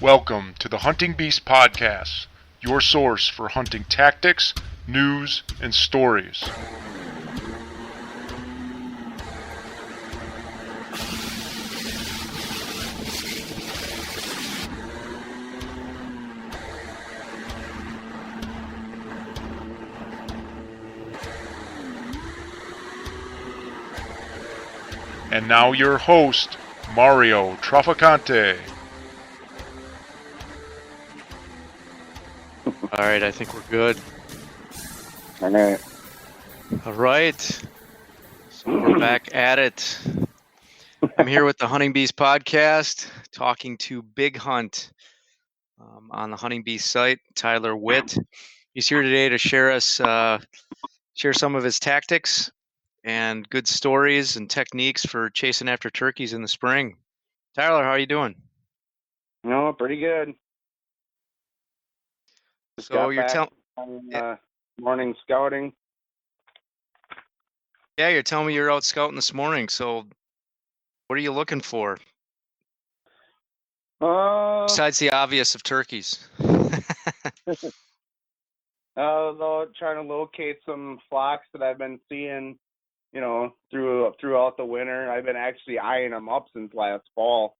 Welcome to the Hunting Beast Podcast, your source for hunting tactics, news, and stories. And now your host, Mario Traficante. All right, I think we're good. All right. So we're back at it. I'm here with the Hunting Beast Podcast, talking to Big Hunt on the Hunting Beast site, Tyler Whitt. He's here today to share some of his tactics and good stories and techniques for chasing after turkeys in the spring. Tyler, how are you doing? No, pretty good. Just So you're telling morning scouting. Yeah, you're telling me you're out scouting this morning. So what are you looking for? Besides the obvious of turkeys. Trying to locate some flocks that I've been seeing, throughout the winter. I've been actually eyeing them up since last fall.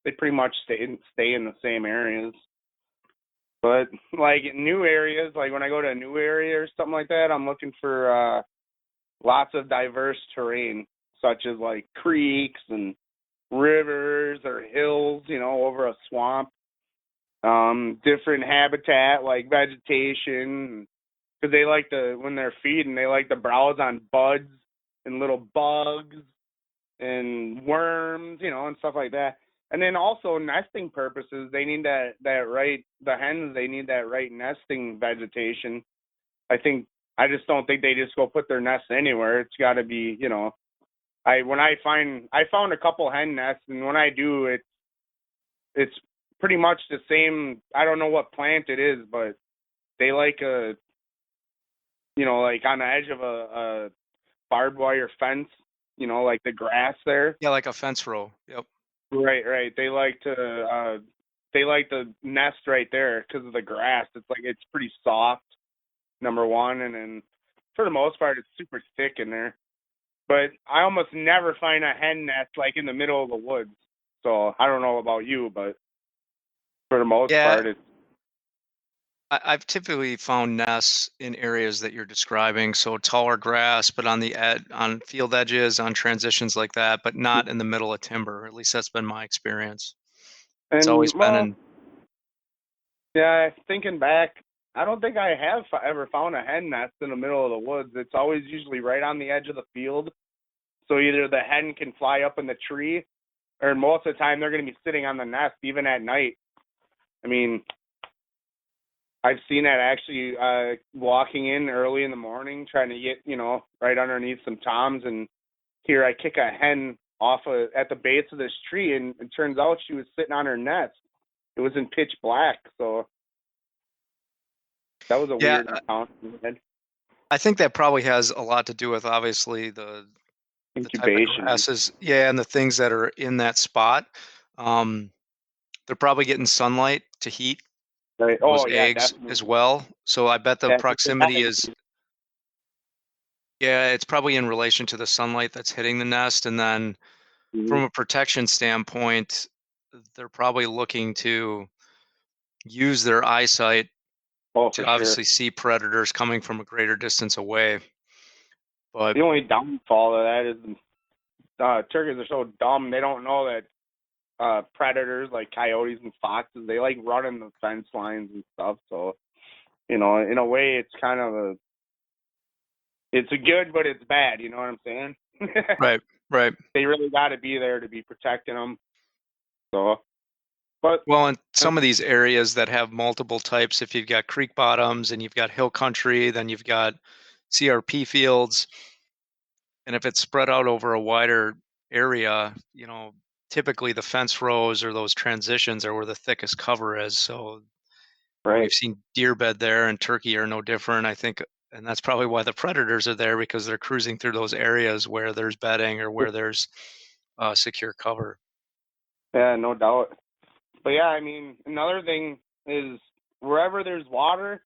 They pretty much stay in the same areas. But like new areas, like when I go to a new area or something like that, I'm looking for lots of diverse terrain, such as like creeks and rivers or hills, over a swamp. Different habitat like vegetation, because they like when they're feeding, they like to browse on buds and little bugs and worms, and stuff like that. And then also nesting purposes, they need the hens, they need that right nesting vegetation. I just don't think they just go put their nests anywhere. It's got to be, I found a couple hen nests, and when I do, it's pretty much the same. I don't know what plant it is, but they like like on the edge of a barbed wire fence, like the grass there. Yeah, like a fence row. Yep. Right. They like to nest right there because of the grass. It's pretty soft, number one, and then for the most part, it's super thick in there. But I almost never find a hen nest like in the middle of the woods. So I don't know about you, but for the most part, it's. I've typically found nests in areas that you're describing, so taller grass, but on field edges, on transitions like that, but not in the middle of timber. At least that's been my experience. It's always been in. Yeah, thinking back, I don't think I have ever found a hen nest in the middle of the woods. It's always usually right on the edge of the field. So either the hen can fly up in the tree, or most of the time they're going to be sitting on the nest even at night. I mean, I've seen that actually walking in early in the morning, trying to get, right underneath some toms, and here I kick a hen at the base of this tree, and it turns out she was sitting on her nest. It was in pitch black, so that was a weird encounter. I think that probably has a lot to do with obviously the incubation. The type of grasses, and the things that are in that spot. They're probably getting sunlight to heat those eggs definitely. as well. So I bet the proximity is. Yeah, it's probably in relation to the sunlight that's hitting the nest. And then from a protection standpoint, they're probably looking to use their eyesight to obviously see predators coming from a greater distance away. But the only downfall of that is turkeys are so dumb. They don't know that predators like coyotes and foxes, they like running the fence lines and stuff. So, in a way, it's kind of it's a good, but it's bad. You know what I'm saying? Right. They really got to be there to be protecting them. So, in some of these areas that have multiple types, if you've got creek bottoms and you've got hill country, then you've got CRP fields, and if it's spread out over a wider area, typically the fence rows or those transitions are where the thickest cover is. So we've seen deer bed there, and turkey are no different, I think. And that's probably why the predators are there, because they're cruising through those areas where there's bedding or where there's secure cover. Yeah, no doubt. But yeah, I mean, another thing is wherever there's water,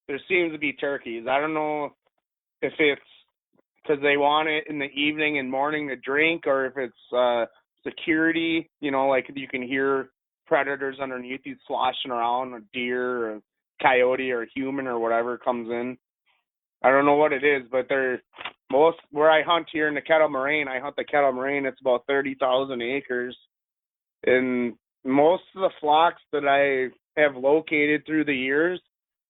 there seems to be turkeys. I don't know if it's because they want it in the evening and morning to drink, or if it's security. Like you can hear predators underneath you sloshing around, a deer, or a coyote, or a human, or whatever comes in. I don't know what it is, but where I hunt here in the Kettle Moraine. I hunt the Kettle Moraine. It's about 30,000 acres, and most of the flocks that I have located through the years,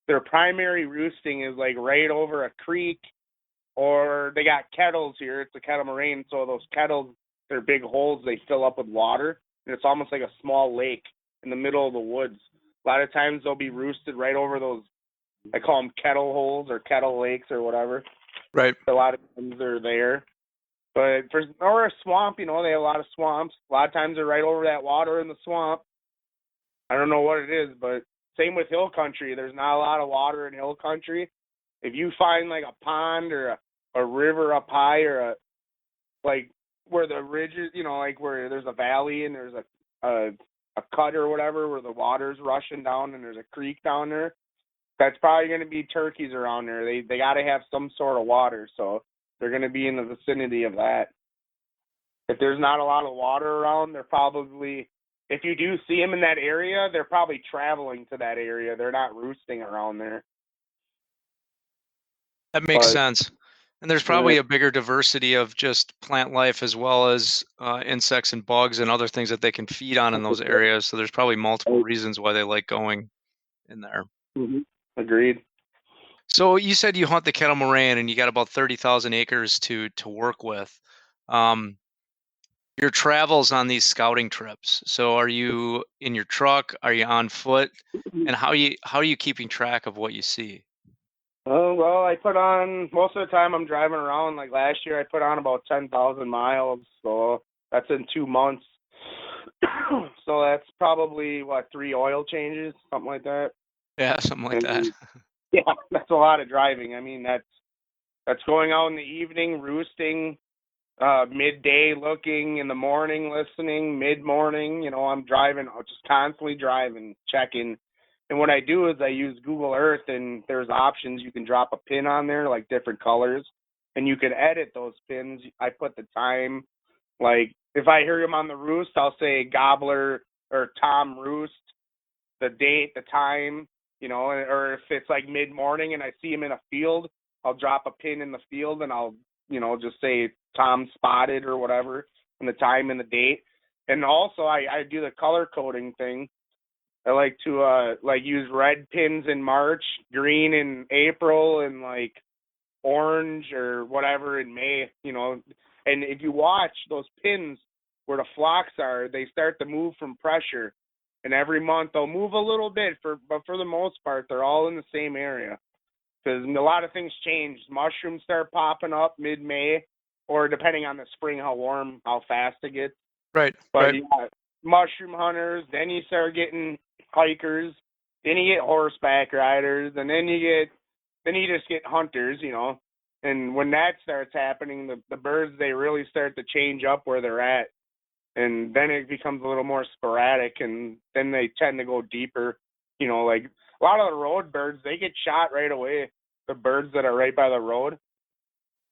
their primary roosting is like right over a creek, or they got kettles here. It's a Kettle Moraine, so those kettles, they're big holes they fill up with water, and it's almost like a small lake in the middle of the woods. A lot of times they'll be roosted right over those, I call them kettle holes or kettle lakes or whatever. Right. A lot of times they're there. But or a swamp, they have a lot of swamps. A lot of times they're right over that water in the swamp. I don't know what it is, but same with hill country. There's not a lot of water in hill country. If you find like a pond or a river up high, or like where the ridges, like where there's a valley and there's a cut or whatever where the water's rushing down and there's a creek down there, that's probably going to be turkeys around there. They got to have some sort of water, so they're going to be in the vicinity of that. If there's not a lot of water around, they're probably, if you do see them in that area, they're probably traveling to that area. They're not roosting around there. That makes sense. And there's probably a bigger diversity of just plant life as well as insects and bugs and other things that they can feed on in those areas. So there's probably multiple reasons why they like going in there. Mm-hmm. Agreed. So you said you hunt the Kettle Moraine and you got about 30,000 acres to work with. Your travels on these scouting trips. So are you in your truck? Are you on foot? And how are you keeping track of what you see? Oh, well, I put on, most of the time I'm driving around. Like last year, I put on about 10,000 miles. So that's in 2 months. So that's probably, 3 oil changes, something like that. Yeah, something like that. Yeah, that's a lot of driving. I mean, that's going out in the evening, roosting, midday looking, in the morning listening, mid-morning. I'm driving, just constantly driving, checking. And what I do is I use Google Earth, and there's options. You can drop a pin on there, like different colors, and you can edit those pins. I put the time, like if I hear him on the roost, I'll say Gobbler or Tom Roost, the date, the time, or if it's like mid-morning and I see him in a field, I'll drop a pin in the field and I'll, just say Tom spotted or whatever, and the time and the date. And also I do the color coding thing. I like to use red pins in March, green in April, and like orange or whatever in May, And if you watch those pins where the flocks are, they start to move from pressure. And every month they'll move a little bit, but for the most part, they're all in the same area. Because a lot of things change. Mushrooms start popping up mid-May, or depending on the spring, how warm, how fast it gets. Right. But right. you got mushroom hunters, then you start getting hikers, then you get horseback riders, and then you just get hunters, And when that starts happening, the birds, they really start to change up where they're at. And then it becomes a little more sporadic, and then they tend to go deeper. Like a lot of the road birds, they get shot right away. The birds that are right by the road.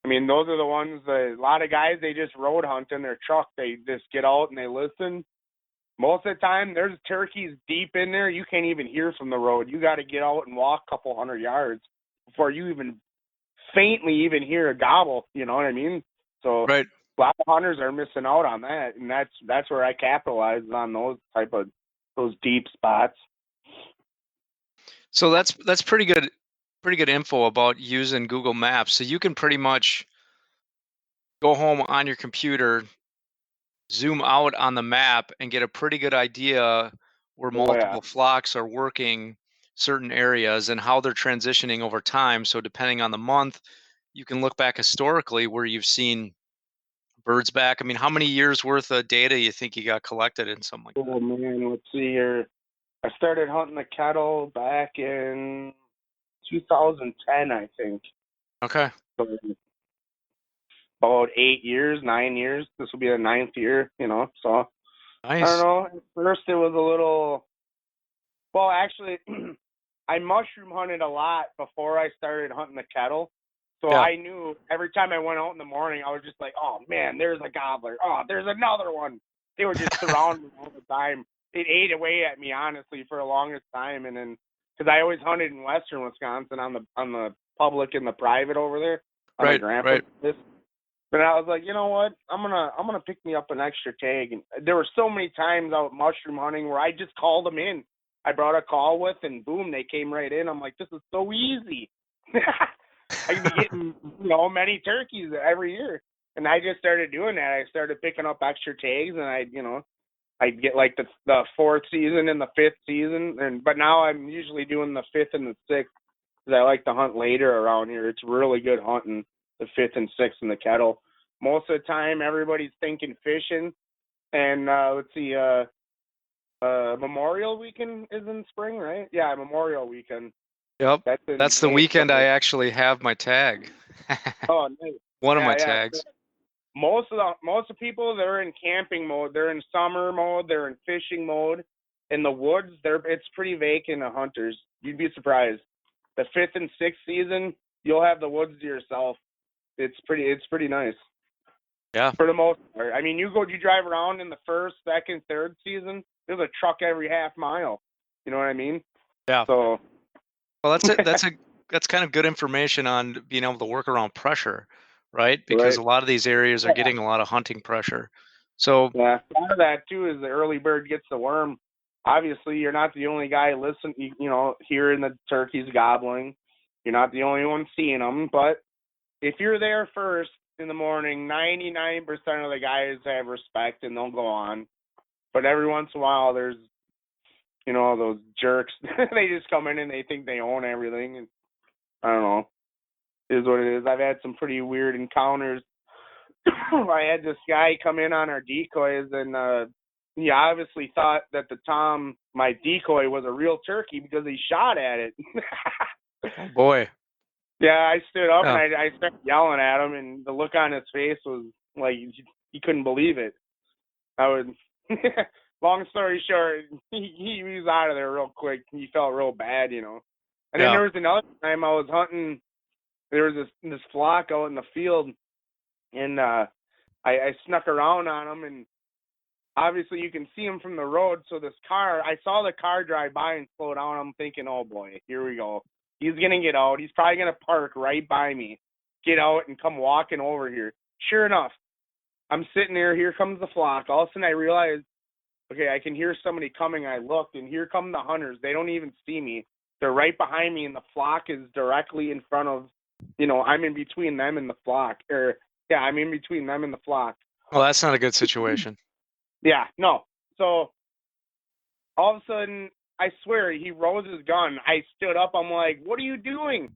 I mean, those are the ones that a lot of guys, they just road hunt in their truck. They just get out and they listen. Most of the time, there's turkeys deep in there. You can't even hear from the road. You got to get out and walk a couple hundred yards before you even faintly even hear a gobble. You know what I mean? So Right. a lot of hunters are missing out on that, and that's where I capitalize on those deep spots. So that's pretty good info about using Google Maps. So you can pretty much go home on your computer, zoom out on the map, and get a pretty good idea where multiple flocks are working certain areas and how they're transitioning over time. So depending on the month, you can look back historically where you've seen birds back. I mean, how many years worth of data you think you got collected in something like that? Oh man, let's see here. I started hunting the kettle back in 2010, I think. Okay. So about 8 years, 9 years. This will be the 9th year, So Nice. I don't know. At first, it was a little Well, actually, I mushroom hunted a lot before I started hunting the kettle. So Yeah. I knew every time I went out in the morning, I was just like, oh, man, there's a gobbler. Oh, there's another one. They were just surrounding me all the time. It ate away at me, honestly, for the longest time. And then, because I always hunted in western Wisconsin on the public and the private over there on my Right. grandpa's place. But I was like, you know what? I'm gonna pick me up an extra tag. And there were so many times out mushroom hunting where I just called them in. I brought a call with, and boom, they came right in. I'm like, this is so easy. I could be getting, many turkeys every year. And I just started doing that. I started picking up extra tags, and I'd get like the fourth season and the fifth season. But now I'm usually doing the fifth and the sixth because I like to hunt later around here. It's really good hunting the fifth and sixth in the kettle. Most of the time, everybody's thinking fishing. And let's see, Memorial Weekend is in spring, right? Yeah, Memorial Weekend. Yep. That's the May. weekend I actually have my tag. Oh, nice. One of Yeah, my yeah. tags. Most of people, they're in camping mode. They're in summer mode. They're in fishing mode. In the woods, it's pretty vacant of hunters. You'd be surprised. The fifth and sixth season, you'll have the woods to yourself. It's pretty nice. Yeah. For the most part. I mean, you drive around in the first, second, third season, there's a truck every half mile. You know what I mean? Yeah. So. Well, that's kind of good information on being able to work around pressure, right? Because Right. a lot of these areas are getting a lot of hunting pressure. So Yeah, part of that too is the early bird gets the worm. Obviously, you're not the only guy hearing the turkeys gobbling. You're not the only one seeing them, but if you're there first in the morning, 99% of the guys have respect and they'll go on. But every once in a while, there's those jerks. They just come in and they think they own everything, and I don't know. It is what it is. I've had some pretty weird encounters. I had this guy come in on our decoys, and he obviously thought that my decoy, was a real turkey because he shot at it. oh boy. Yeah, I stood up Yeah. and I started yelling at him, and the look on his face was like he couldn't believe it. Long story short, he was out of there real quick. He felt real bad, And then there was another time I was hunting. There was this flock out in the field, and I snuck around on him, and obviously you can see him from the road. So I saw the car drive by and slow down. I'm thinking, oh boy, here we go. He's gonna get out. He's probably gonna park right by me, get out and come walking over here. Sure enough, I'm sitting there. Here comes the flock. All of a sudden I realize, okay, I can hear somebody coming. I looked, and here come the hunters. They don't even see me. They're right behind me, and the flock is directly in front of. I'm in between them and the flock. I'm in between them and the flock. Well, that's not a good situation. Yeah, no. So all of a sudden, I swear, he rose his gun. I stood up. I'm like, what are you doing?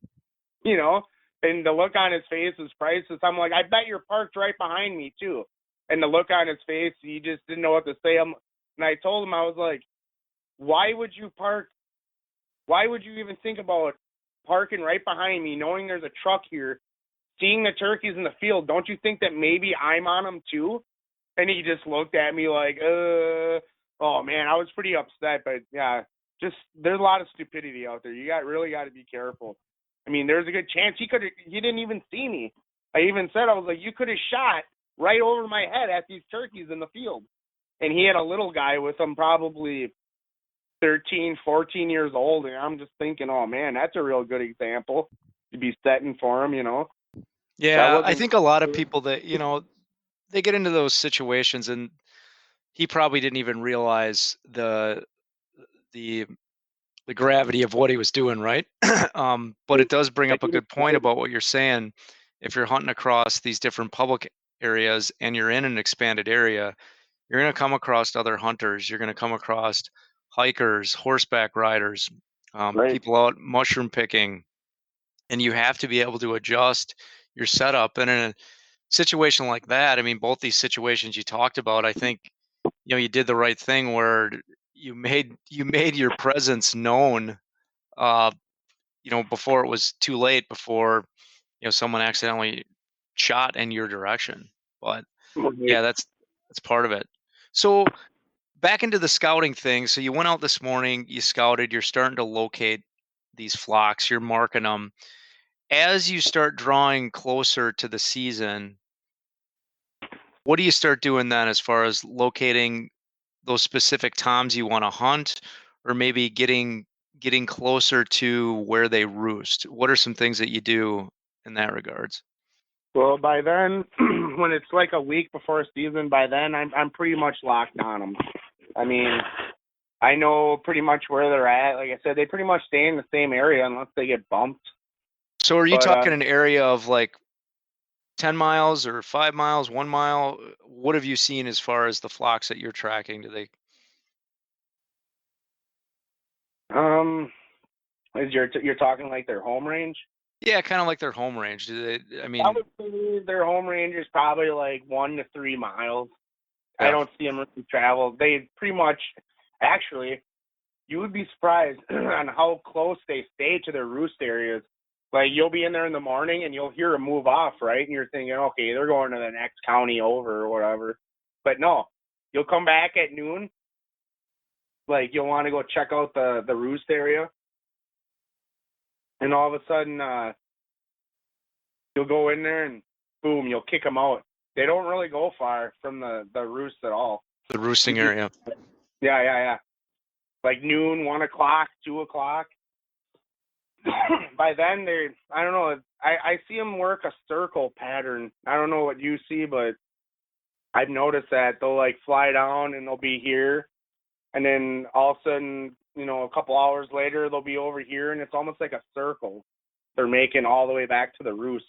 And the look on his face was priceless. I'm like, I bet you're parked right behind me, too. And the look on his face, he just didn't know what to say. And I told him, I was like, why would you park? Why would you even think about parking right behind me, knowing there's a truck here, seeing the turkeys in the field? Don't you think that maybe I'm on them, too? And he just looked at me like, oh man, I was pretty upset. But yeah, just there's a lot of stupidity out there. You really got to be careful. I mean, there's a good chance he didn't even see me. I even said, I was like, you could have shot right over my head at these turkeys in the field. And he had a little guy with him, probably 13, 14 years old. And I'm just thinking, oh man, that's a real good example to be setting for him, Yeah, I think a lot of people that, they get into those situations, and he probably didn't even realize the gravity of what he was doing, right? But it does bring up a good point about what you're saying. If you're hunting across these different public areas and you're in an expanded area, you're going to come across other hunters. You're going to come across hikers, horseback riders, people out mushroom picking, and you have to be able to adjust your setup. And in a situation like that, I mean, both these situations you talked about, I think, you did the right thing where you made your presence known, before it was too late, before, someone accidentally shot in your direction. But yeah, that's part of it. So back into the scouting thing. So you went out this morning, you scouted, you're starting to locate these flocks, you're marking them. As you start drawing closer to the season, what do you start doing then as far as locating those specific toms you want to hunt, or maybe getting closer to where they roost? What are some things that you do in that regards? Well, by then, when it's like a week before season, by then I'm pretty much locked on them. I mean, I know pretty much where they're at. Like I said, they pretty much stay in the same area unless they get bumped. So are you But talking an area of like 10 miles or 5 miles, 1 mile? What have you seen as far as the flocks that you're tracking? Do they is you're talking like their home range? Yeah, kind of like their home range. Do they I I mean, would say their home range is probably like 1 to 3 miles. I yeah. don't see them really travel. They pretty much, actually, you would be surprised on how close they stay to their roost areas. Like, you'll be in there in the morning and you'll hear them move off, right? And you're thinking, okay, they're going to the next county over or whatever. But no, you'll come back at noon. Like, you'll want to go check out the roost area. And all of a sudden, you'll go in there and boom, you'll kick them out. They don't really go far from the roost at all. The roosting area. Yeah. Like noon, 1 o'clock, 2 o'clock. By then, I don't know, I see them work a circle pattern. I don't know what you see, but I've noticed that they'll like fly down and they'll be here. And then all of a sudden, a couple hours later, they'll be over here, and it's almost like a circle they're making all the way back to the roost.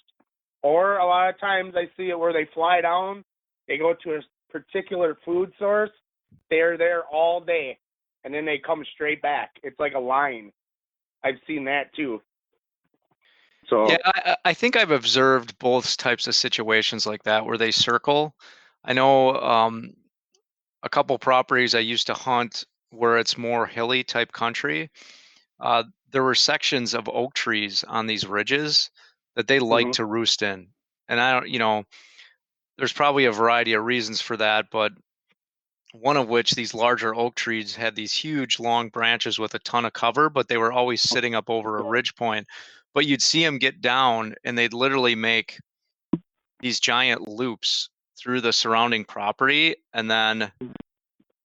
Or a lot of times I see it where they fly down, they go to a particular food source, they're there all day, and then they come straight back. It's like a line. I've seen that too. So Yeah, I think I've observed both types of situations like that where they circle. I know a couple properties I used to hunt where it's more hilly type country. There were sections of oak trees on these ridges that they like mhm. to roost in. And I don't, there's probably a variety of reasons for that, but one of which these larger oak trees had these huge long branches with a ton of cover, but they were always sitting up over a ridge point. But you'd see them get down and they'd literally make these giant loops through the surrounding property. And then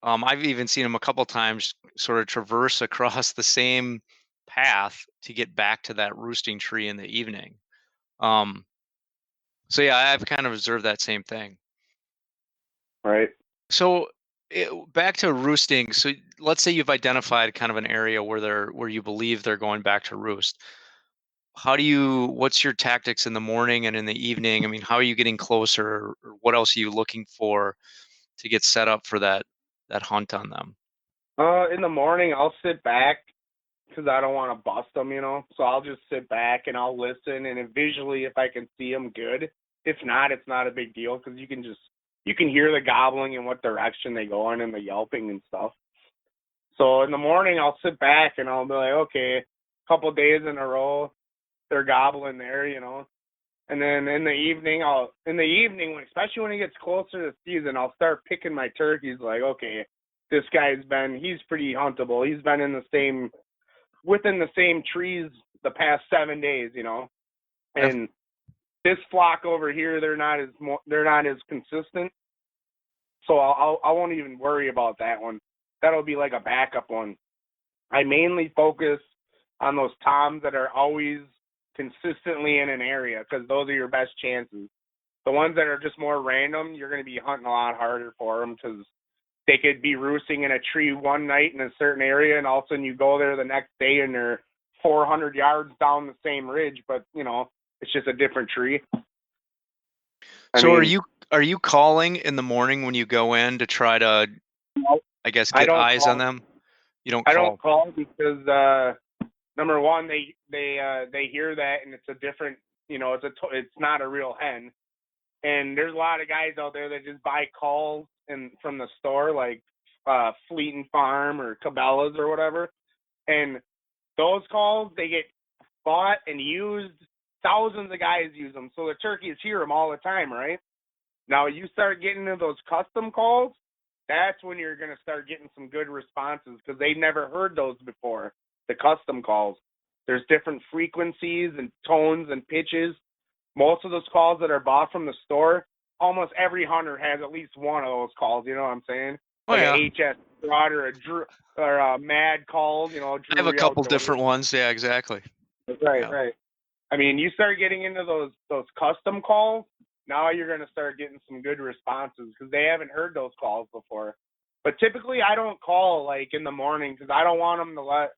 I've even seen them a couple times sort of traverse across the same path to get back to that roosting tree in the evening. So yeah, I've kind of observed that same thing. Right. So back to roosting. So let's say you've identified kind of an area where you believe they're going back to roost. What's your tactics in the morning and in the evening? I mean, how are you getting closer, or what else are you looking for to get set up for that hunt on them? In the morning, I'll sit back because I don't want to bust them, So I'll just sit back and I'll listen, and if visually, if I can see them, good. If not, it's not a big deal because you can hear the gobbling and what direction they go in and the yelping and stuff. So in the morning, I'll sit back and I'll be like, okay, a couple days in a row, they're gobbling there, And then in the evening, especially when it gets closer to season, I'll start picking my turkeys. Like, okay, this he's pretty huntable. He's been within the same trees the past 7 days, And this flock over here, they're not as consistent. So I won't even worry about that one. That'll be like a backup one. I mainly focus on those toms that are always consistently in an area because those are your best chances. The ones that are just more random, you're going to be hunting a lot harder for them because they could be roosting in a tree one night in a certain area, and all of a sudden you go there the next day and they're 400 yards down the same ridge, but it's just a different tree. Are you calling in the morning when you go in to try to, I guess, get eyes on them? You don't call. I don't call because number one, they hear that and it's a different, it's not a real hen, and there's a lot of guys out there that just buy calls from the store like Fleeting Farm or Cabela's or whatever, and those calls they get bought and used. Thousands of guys use them, so the turkeys hear them all the time, right? Now you start getting into those custom calls, that's when you're going to start getting some good responses because they've never heard those before, the custom calls. There's different frequencies and tones and pitches. Most of those calls that are bought from the store, almost every hunter has at least one of those calls, you know what I'm saying? Oh, Like yeah. a HS Rod or a Mad call, you know. I have a couple different ones. Yeah, exactly. Right, Yeah. right. I mean, you start getting into those custom calls, now you're going to start getting some good responses because they haven't heard those calls before. But typically I don't call like in the morning because I don't want them to I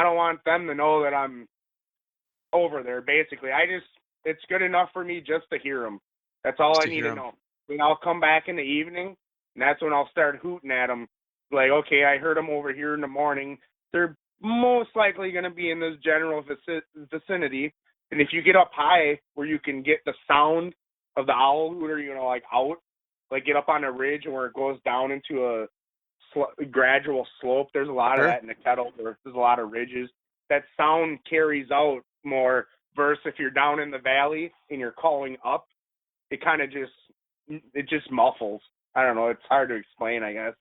don't want them to know that I'm over there, basically. It's good enough for me just to hear them. That's all I need to know. Then I'll come back in the evening, and that's when I'll start hooting at them. Like, okay, I heard them over here in the morning. They're most likely going to be in this general vicinity. And if you get up high where you can get the sound of the owl hooter, like out, like get up on a ridge and where it goes down into a gradual slope. There's a lot of that in the kettle. There's a lot of ridges. That sound carries out more versus if you're down in the valley and you're calling up, it kind of just muffles. I don't know. It's hard to explain, I guess.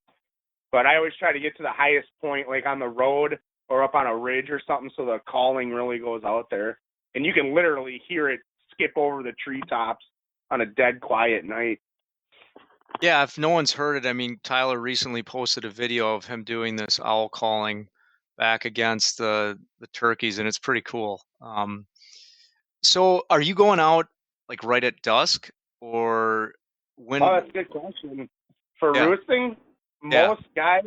But I always try to get to the highest point, like on the road or up on a ridge or something, so the calling really goes out there. And you can literally hear it skip over the treetops on a dead quiet night. Yeah, if no one's heard it, I mean, Tyler recently posted a video of him doing this owl calling back against the turkeys, and it's pretty cool. So are you going out like right at dusk or when? Oh, that's a good question. For Yeah. roosting, Yeah. most guys,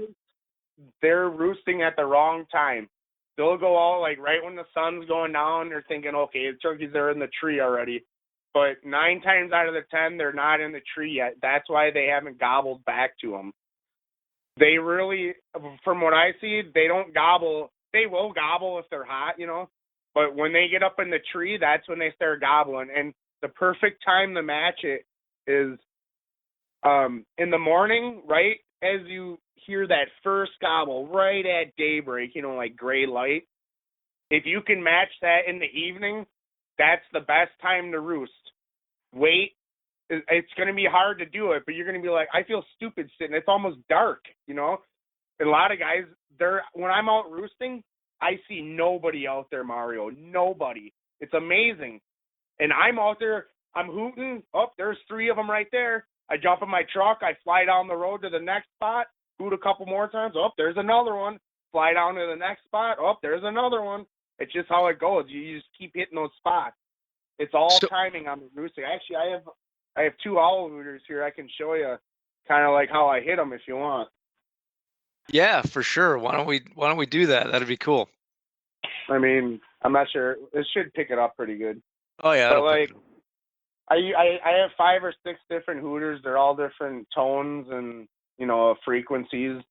they're roosting at the wrong time. They'll go out like right when the sun's going down. They're thinking, okay, the turkeys are in the tree already. But 9 times out of the 10, they're not in the tree yet. That's why they haven't gobbled back to them. They really, from what I see, they don't gobble. They will gobble if they're hot, But when they get up in the tree, that's when they start gobbling. And the perfect time to match it is in the morning, right as you hear that first gobble, right at daybreak, like gray light. If you can match that in the evening, that's the best time to roost. Wait. It's going to be hard to do it, but you're going to be like, I feel stupid sitting. It's almost dark, And a lot of guys, when I'm out roosting, I see nobody out there, Mario. Nobody. It's amazing. And I'm out there, I'm hooting. Oh, there's 3 of them right there. I jump in my truck. I fly down the road to the next spot, hoot a couple more times. Oh, there's another one. Fly down to the next spot. Oh, there's another one. It's just how it goes. You just keep hitting those spots. It's all timing on the roosting. Actually, I have 2 owl hooters here. I can show you kind of like how I hit them if you want. Yeah, for sure. Why don't we do that? That'd be cool. I mean, I'm not sure. It should pick it up pretty good. Oh yeah. But like, I have 5 or 6 different hooters. They're all different tones and frequencies.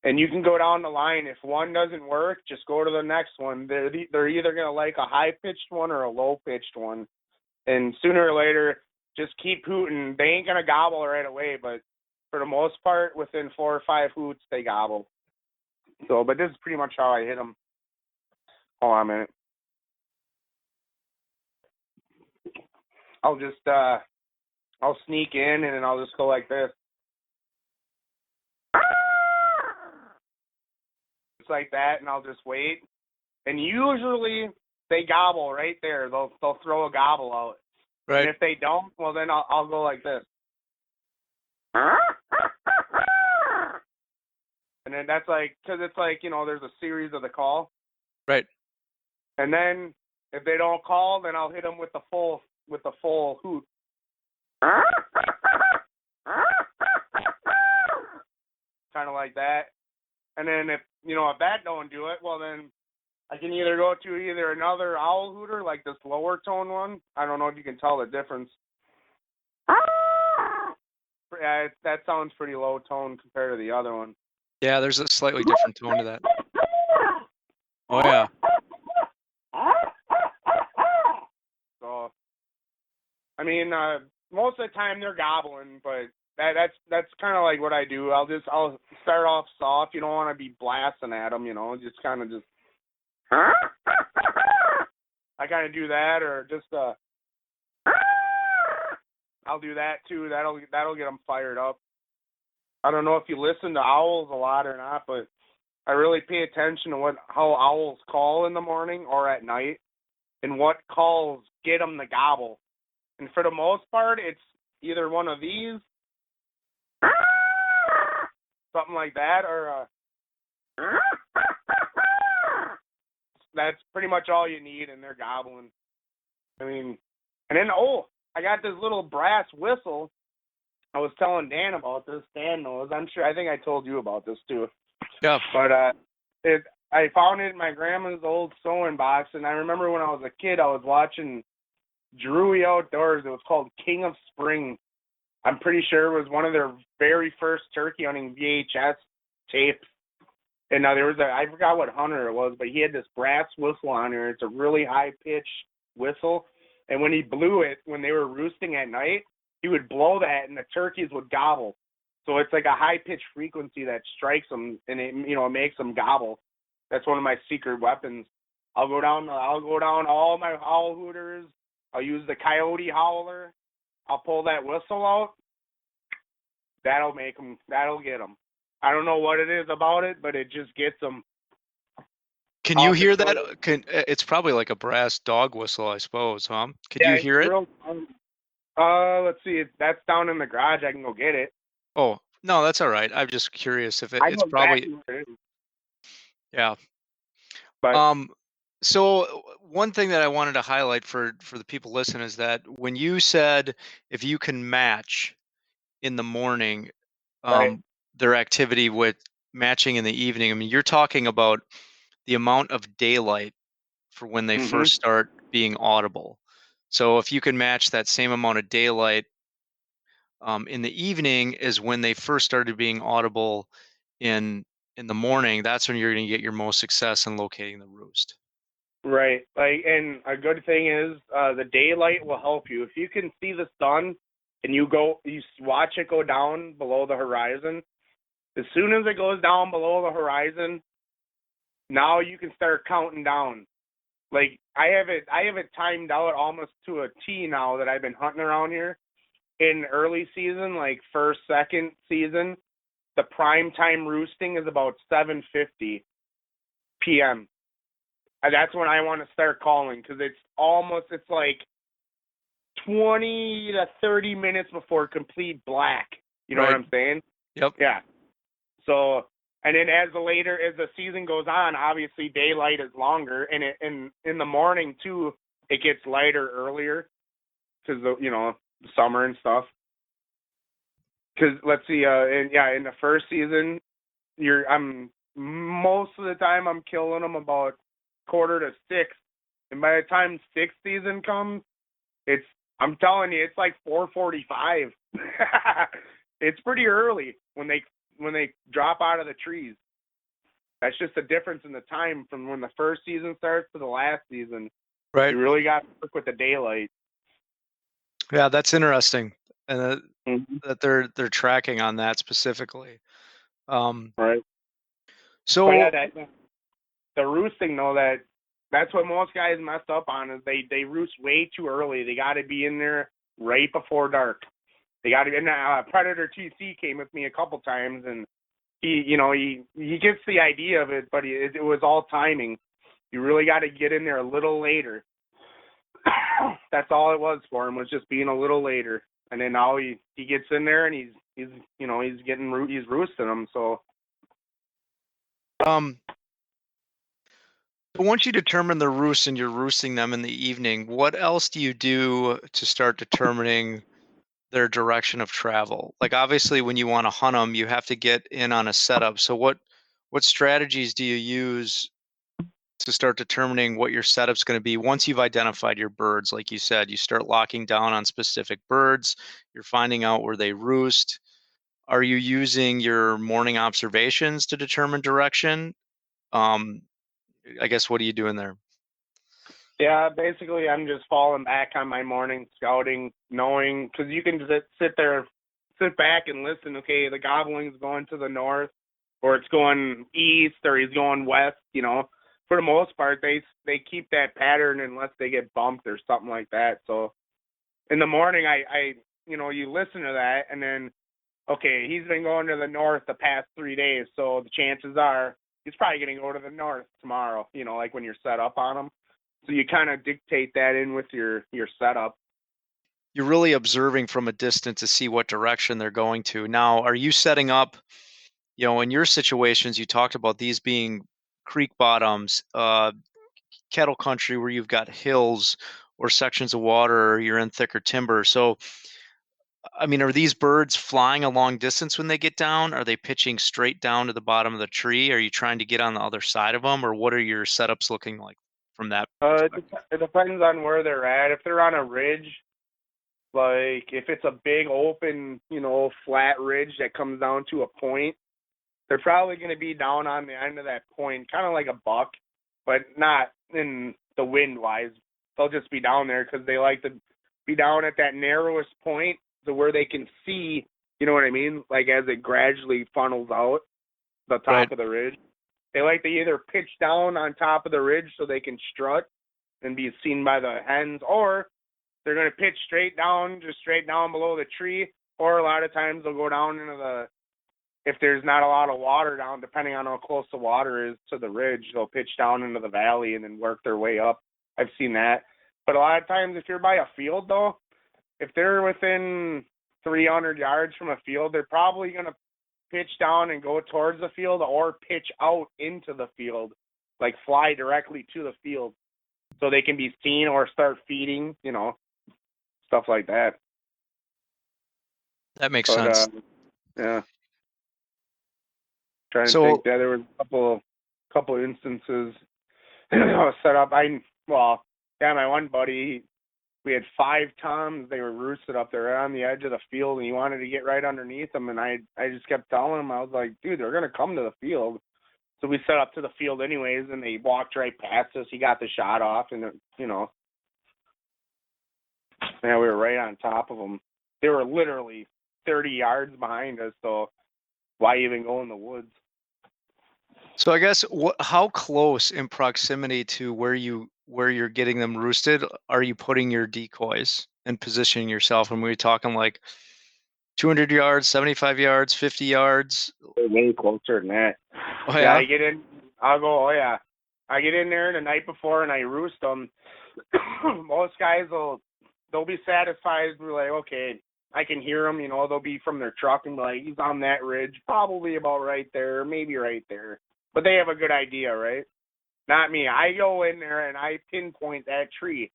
And you can go down the line. If one doesn't work, just go to the next one. They're either gonna like a high pitched one or a low pitched one. And sooner or later, just keep hooting. They ain't going to gobble right away, but for the most part, within 4 or 5 hoots, they gobble. So, but this is pretty much how I hit them. Hold on a minute. I'll just, I'll sneak in and then I'll just go like this. It's like that, and I'll just wait. And usually they gobble right there. They'll throw a gobble out. Right. And if they don't, well, then I'll go like this. And then that's like, because it's like, there's a series of the call. Right. And then if they don't call, then I'll hit them with the full hoot. Kind of like that. And then if that don't do it, well, then I can either go to another owl hooter, like this lower tone one. I don't know if you can tell the difference. Yeah, that sounds pretty low tone compared to the other one. Yeah, there's a slightly different tone to that. Oh yeah. So, I mean, most of the time they're gobbling, but that's kind of like what I do. I'll start off soft. You don't want to be blasting at them, just kind of just. I kind of do that, or just I'll do that too. That'll get them fired up. I don't know if you listen to owls a lot or not, but I really pay attention to how owls call in the morning or at night, and what calls get them to gobble. And for the most part, it's either one of these, something like that, or that's pretty much all you need, and they're gobbling. I mean, and then I got this little brass whistle. I was telling Dan about this. Dan knows. I think I told you about this too. Yeah. But I found it in my grandma's old sewing box, and I remember when I was a kid, I was watching Drewy Outdoors. It was called King of Spring. I'm pretty sure it was one of their very first turkey hunting VHS tapes. And now I forgot what hunter it was, but he had this brass whistle on there. It's a really high pitched whistle. And when he blew it, when they were roosting at night, he would blow that and the turkeys would gobble. So it's like a high pitched frequency that strikes them and it makes them gobble. That's one of my secret weapons. I'll go down all my owl hooters. I'll use the coyote howler. I'll pull that whistle out. That'll get them. I don't know what it is about it, but it just gets them. Can you hear that? It's probably like a brass dog whistle, I suppose, huh? Can you hear it? Let's see. That's down in the garage. I can go get it. Oh, no, that's all right. I'm just curious if it's probably. Exactly where it is. Yeah. But so one thing that I wanted to highlight for the people listening is that when you said if you can match in the morning, right. their activity with matching in the evening, I mean, you're talking about the amount of daylight for when they first start being audible. So if you can match that same amount of daylight in the evening is when they first started being audible in the morning, that's when you're going to get your most success in locating the roost. Right. And a good thing is the daylight will help you. If you can see the sun and you watch it go down below the horizon, as soon as it goes down below the horizon, now you can start counting down. Like I have it timed out almost to a T now that I've been hunting around here. In early season, like first, second season, the prime time roosting is about 7:50 p.m. And that's when I want to start calling because it's like 20 to 30 minutes before complete black. You know Right. what I'm saying? Yep. Yeah. So, and then as the season goes on, obviously daylight is longer, and in the morning too, it gets lighter earlier because the summer and stuff. Because let's see, in the first season, I'm most of the time I'm killing them about 5:45, and by the time sixth season comes, I'm telling you, it's like 4:45. It's pretty early when they drop out of the trees. That's just a difference in the time from when the first season starts to the last season. Right. You really got to work with the daylight. Yeah, that's interesting, and that they're tracking on that specifically. Right. So The roosting though, that's what most guys mess up on is they roost way too early. They got to be in there right before dark. They got to be. And Predator TC came with me a couple times, and he gets the idea of it, but it was all timing. You really got to get in there a little later. That's all it was for him, was just being a little later. And then now he gets in there and he's roosting them. So once you determine the roost and you're roosting them in the evening, what else do you do to start determining their direction of travel? Like obviously when you want to hunt them, you have to get in on a setup. So what strategies do you use to start determining what your setup's going to be once you've identified your birds? Like you said, you start locking down on specific birds, you're finding out where they roost. Are you using your morning observations to determine direction? I guess, what are you doing there? yeah, basically I'm just falling back on my morning scouting, knowing, because you can just sit back and listen. Okay, the gobbling's going to the north, or it's going east, or he's going west. For the most part, they keep that pattern unless they get bumped or something like that. So in the morning, I you listen to that, and then okay, he's been going to the north the past 3 days, so the chances are he's probably going to go to the north tomorrow, like when you're set up on him. So you kind of dictate that in with your setup. You're really observing from a distance to see what direction they're going to. Now, are you setting up, in your situations, you talked about these being creek bottoms, kettle country where you've got hills or sections of water, or you're in thicker timber. So, I mean, are these birds flying a long distance when they get down? Are they pitching straight down to the bottom of the tree? Are you trying to get on the other side of them, or what are your setups looking like from that perspective? It depends on where they're at. If they're on a ridge, like if it's a big open, flat ridge that comes down to a point, they're probably going to be down on the end of that point, kind of like a buck, but not in the wind wise. They'll just be down there because they like to be down at that narrowest point to where they can see, you know what I mean? Like as it gradually funnels out the top Right. of the ridge. They like to either pitch down on top of the ridge so they can strut and be seen by the hens, or they're going to pitch straight down below the tree, or a lot of times they'll go down into if there's not a lot of water down, depending on how close the water is to the ridge, they'll pitch down into the valley and then work their way up. I've seen that. But a lot of times if you're by a field, though, if they're within 300 yards from a field, they're probably going to pitch down and go towards the field or pitch out into the field, like fly directly to the field so they can be seen or start feeding, stuff like that. That makes sense. Yeah. Trying to So, think. Yeah, there was a couple instances set up. My one buddy, we had 5 toms. They were roosted up there right on the edge of the field, and he wanted to get right underneath them. And I just kept telling him, I was like, dude, they're gonna come to the field. So we set up to the field anyways, and they walked right past us. He got the shot off, and yeah, we were right on top of them. They were literally 30 yards behind us, so why even go in the woods? so I guess how close in proximity to where you're getting them roosted are you putting your decoys and positioning yourself? And we're talking like 200 yards, 75 yards, 50 yards. Way closer than that. Oh yeah. I get in. I'll go. Oh yeah. I get in there the night before and I roost them. Most guys they'll be satisfied. We're like, okay, I can hear them. They'll be from their truck and be like, he's on that ridge, probably about right there, maybe right there. But they have a good idea, right? Not me. I go in there and I pinpoint that tree.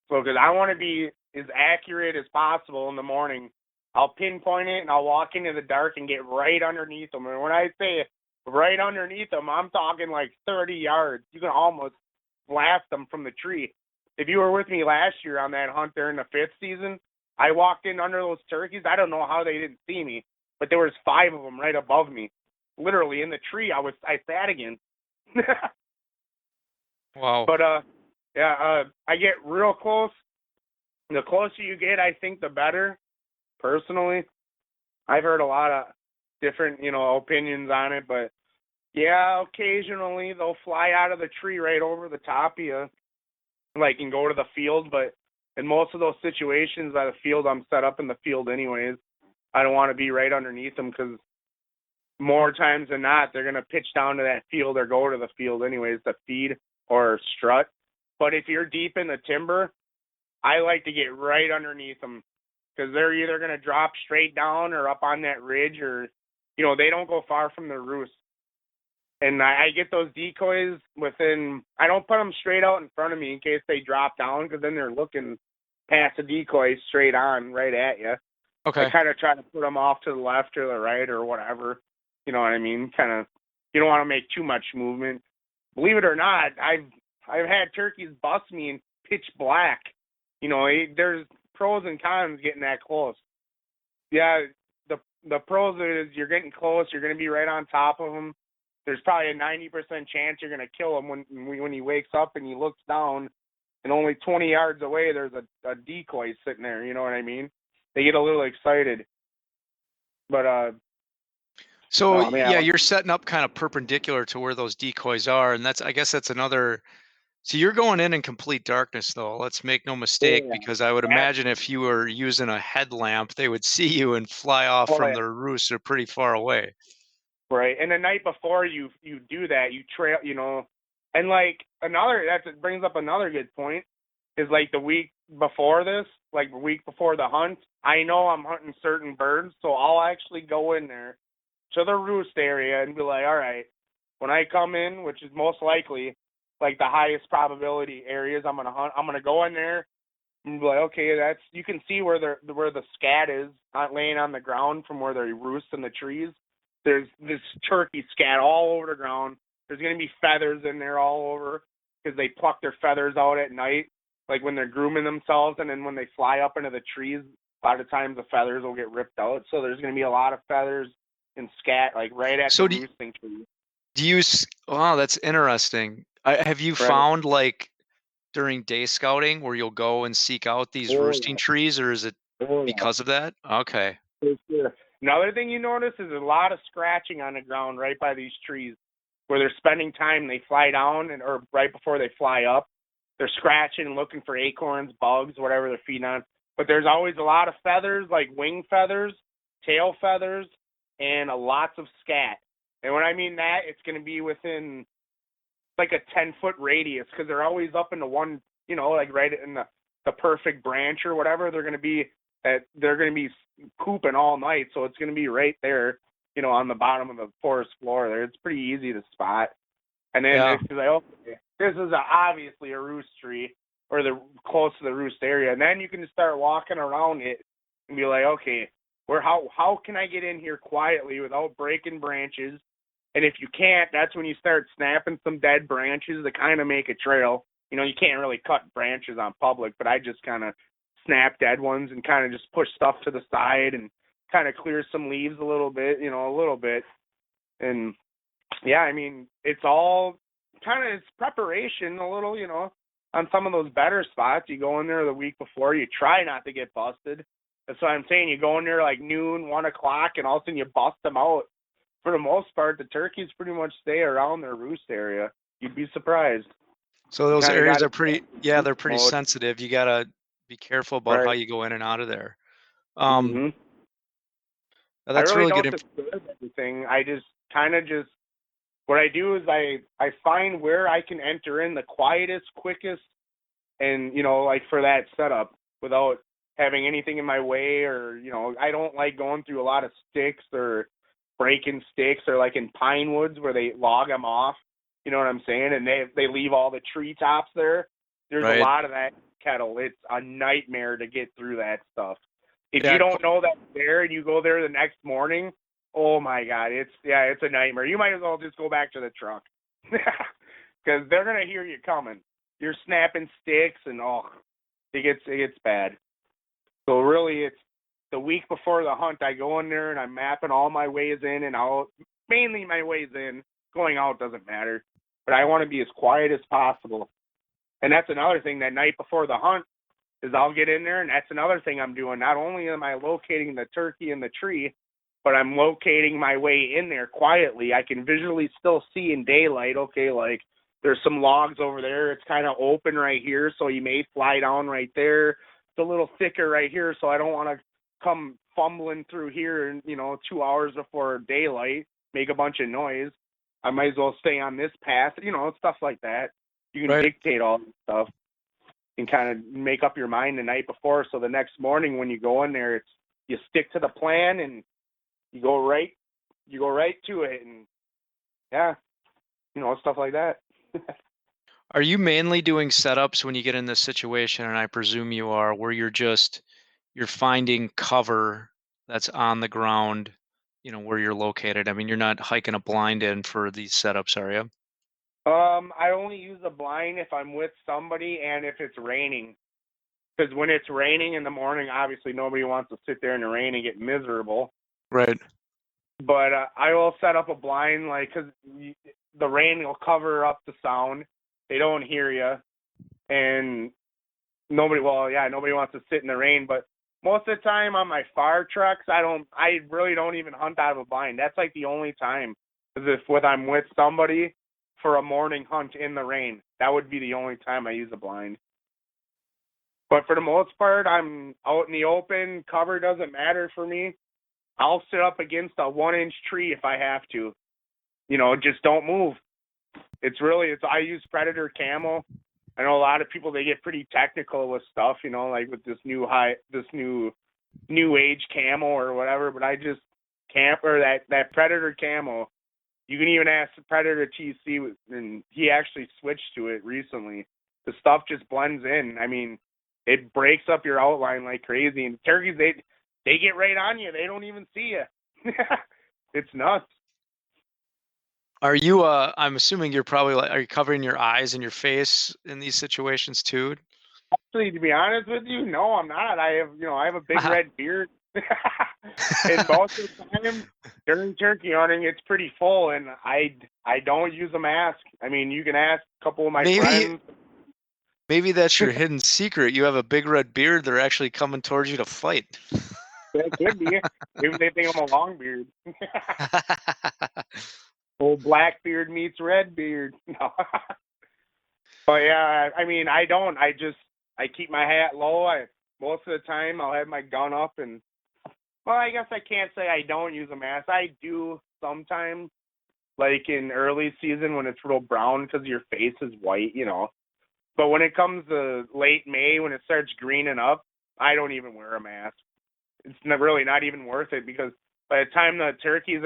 So because I want to be as accurate as possible in the morning, I'll pinpoint it and I'll walk into the dark and get right underneath them. And when I say right underneath them, I'm talking like 30 yards. You can almost blast them from the tree. If you were with me last year on that hunt there in the 5th season, I walked in under those turkeys. I don't know how they didn't see me, but there was 5 of them right above me. Literally in the tree I sat against. Wow. But I get real close. The closer you get, I think the better. Personally, I've heard a lot of different, opinions on it, but yeah, occasionally they'll fly out of the tree right over the top of you, like, and go to the field. But in most of those situations by the field, I'm set up in the field anyways. I don't want to be right underneath them because more times than not, they're going to pitch down to that field or go to the field anyways to feed or strut. But if you're deep in the timber, I like to get right underneath them because they're either going to drop straight down or up on that ridge, or, they don't go far from the roost. And I get those decoys I don't put them straight out in front of me in case they drop down, because then they're looking past the decoy straight on right at you. Okay. I kind of try to put them off to the left or the right or whatever. You know what I mean? Kind of, you don't want to make too much movement. Believe it or not, I've had turkeys bust me in pitch black. There's pros and cons getting that close. Yeah, the pros is you're getting close. You're going to be right on top of them. There's probably a 90% chance you're going to kill him when he wakes up and he looks down, and only 20 yards away there's a decoy sitting there. You know what I mean? They get a little excited. But So yeah, you're setting up kind of perpendicular to where those decoys are, and I guess that's another So you're going in complete darkness, though. Let's make no mistake, Yeah. because I would imagine if you were using a headlamp, they would see you and fly off Oh, from yeah. their roost. They're pretty far away. Right. And the night before you do that, you trail, and like that brings up another good point is like the week before this, like the week before the hunt, I know I'm hunting certain birds, so I'll actually go in there to the roost area and be like, all right, when I come in, which is most likely like the highest probability areas I'm gonna hunt, I'm gonna go in there and be like, okay, you can see where the scat is laying on the ground from where they roost in the trees. There's this turkey scat all over the ground. There's gonna be feathers in there all over because they pluck their feathers out at night, like when they're grooming themselves, and then when they fly up into the trees, a lot of times the feathers will get ripped out. So there's gonna be a lot of feathers and scat like right at So the roosting tree. wow, that's interesting. Have you Right. found, like, during day scouting where you'll go and seek out these Oh roosting yeah. trees, or is it Oh yeah. because of that? Okay. For sure. Another thing you notice is a lot of scratching on the ground right by these trees where they're spending time. They fly down or right before they fly up, they're scratching and looking for acorns, bugs, whatever they're feeding on. But there's always a lot of feathers, like wing feathers, tail feathers, and lots of scat. And when I mean that, it's going to be within like a 10-foot radius because they're always up in the one, like right in the perfect branch or whatever. They're going to be pooping all night, so it's going to be right there, on the bottom of the forest floor there. It's pretty easy to spot. And then Yeah. it's like, okay, this is obviously a roost tree or the close to the roost area. And then you can just start walking around it and be like, okay, how can I get in here quietly without breaking branches? And if you can't, that's when you start snapping some dead branches to kind of make a trail. You can't really cut branches on public, but I just kind of snap dead ones and kind of just push stuff to the side and kind of clear some leaves a little bit, a little bit. And yeah, I mean, it's all kind of it's preparation a little, on some of those better spots. You go in there the week before, you try not to get busted. That's what I'm saying. You go in there like noon, 1 o'clock, and all of a sudden you bust them out. For the most part, the turkeys pretty much stay around their roost area. You'd be surprised. So those Kinda areas gotta are they're pretty mode. sensitive. You gotta be careful about how Right. you go in and out of there. Mhm. I That's really really good. don't disturb everything. I just kind of just what I do is I find where I can enter in the quietest, quickest, and like for that setup without having anything in my way, or I don't like going through a lot of sticks or breaking sticks, or like in pine woods where they log them off. You know what I'm saying? And they leave all the treetops there. There's a Right. lot of that kettle. It's a nightmare to get through that stuff. If Yeah. you don't know that's there and you go there the next morning, oh my God, it's a nightmare. You might as well just go back to the truck because they're gonna hear you coming. You're snapping sticks and it gets bad. So really, it's the week before the hunt. I go in there and I'm mapping all my ways in and out. Mainly my ways in. Going out doesn't matter, but I want to be as quiet as possible. And that's another thing. That night before the hunt is I'll get in there, and that's another thing I'm doing. Not only am I locating the turkey in the tree, but I'm locating my way in there quietly. I can visually still see in daylight. Okay, like there's some logs over there. It's kind of open right here, so you may fly down right there. It's a little thicker right here, so I don't want to come fumbling through here and 2 hours before daylight, make a bunch of noise. I might as well stay on this path, stuff like that. You can Right. dictate all this stuff and kind of make up your mind the night before, so the next morning when you go in there, you stick to the plan and you go right to it, and yeah, stuff like that. Are you mainly doing setups when you get in this situation, and I presume you are, where you're finding cover that's on the ground, where you're located? I mean, you're not hiking a blind in for these setups, are you? I only use a blind if I'm with somebody and if it's raining. Because when it's raining in the morning, obviously nobody wants to sit there in the rain and get miserable. Right. But I will set up a blind, like, because the rain will cover up the sound. They don't hear you, and nobody wants to sit in the rain. But most of the time on my fire trucks, I really don't even hunt out of a blind. That's like the only time, is if I'm with somebody for a morning hunt in the rain. That would be the only time I use a blind. But for the most part, I'm out in the open. Cover doesn't matter for me. I'll sit up against a 1-inch tree if I have to. Just don't move. I use Predator camo. I know a lot of people, they get pretty technical with stuff, like with this new new age camo or whatever, but I just that Predator camo. You can even ask the Predator TC, and he actually switched to it recently. The stuff just blends in. I mean, it breaks up your outline like crazy. And turkeys, they get right on you. They don't even see you. It's nuts. Are you? I'm assuming you're probably are you covering your eyes and your face in these situations too? Actually, to be honest with you, no, I'm not. I have a big red beard. And most of the time during turkey hunting, it's pretty full, and I don't use a mask. I mean, you can ask a couple of my friends. Maybe that's your hidden secret. You have a big red beard. They're actually coming towards you to fight. That could be. Maybe they think I'm a long beard. Old black beard meets red beard. No. But yeah, I mean, I don't. I keep my hat low. Most of the time I'll have my gun up, and well, I guess I can't say I don't use a mask. I do sometimes, like in early season when it's real brown because your face is white, But when it comes to late May, when it starts greening up, I don't even wear a mask. It's really not even worth it, because by the time the turkeys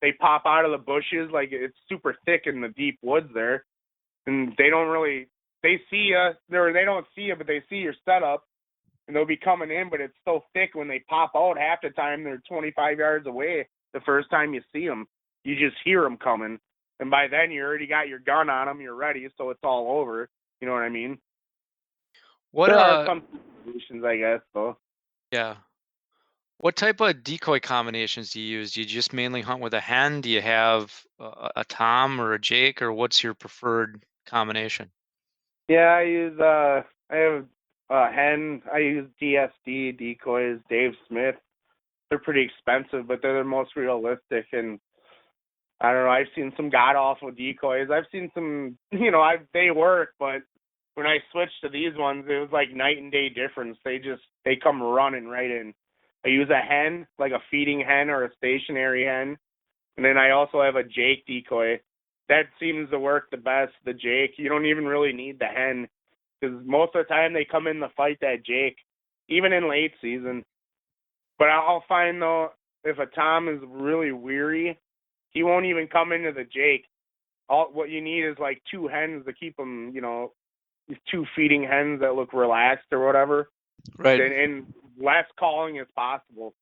they pop out of the bushes, like it's super thick in the deep woods there, and they see you, or they don't see you, but they see your setup, and they'll be coming in, but it's so thick when they pop out, half the time they're 25 yards away the first time you see them. You just hear them coming, and by then you already got your gun on them, you're ready, so it's all over. You know what I mean? There are some solutions, I guess, though. Yeah. What type of decoy combinations do you use? Do you just mainly hunt with a hen? Do you have a tom or a jake, or what's your preferred combination? Yeah, I have a hen. I use DSD decoys, Dave Smith. They're pretty expensive, but they're the most realistic. And I don't know, I've seen some god awful decoys. I've seen some, they work, but when I switched to these ones, it was like night and day difference. They come running right in. I use a hen, like a feeding hen or a stationary hen. And then I also have a jake decoy. That seems to work the best, the jake. You don't even really need the hen, because most of the time they come in to fight that jake, even in late season. But I'll find, though, if a tom is really weary, he won't even come into the jake. What you need is like two hens to keep them, these two feeding hens that look relaxed or whatever. Right. And less calling as possible.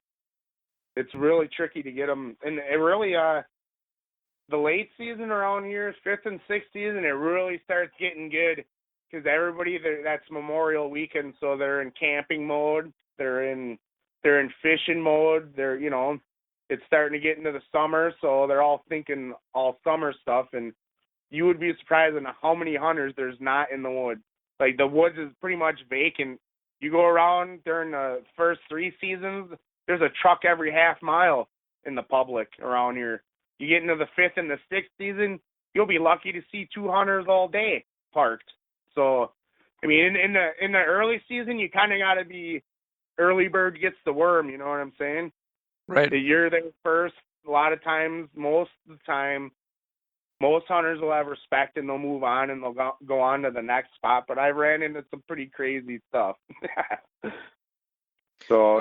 It's really tricky to get them. And it really, the late season around here, 5th and 6th season, it really starts getting good, because everybody that's Memorial Weekend, so they're in camping mode, they're in fishing mode, it's starting to get into the summer, so they're all thinking all summer stuff, and you would be surprised at how many hunters there's not in the woods. Like, the woods is pretty much vacant. You go around during the first 3 seasons, there's a truck every half mile in the public around here. You get into the 5th and the 6th season, you'll be lucky to see 2 hunters all day parked. So, I mean, in the early season, you kind of got to be early bird gets the worm. You know what I'm saying? Right. You're there first. A lot of times, most of the time, most hunters will have respect and they'll move on and they'll go on to the next spot. But I ran into some pretty crazy stuff. So.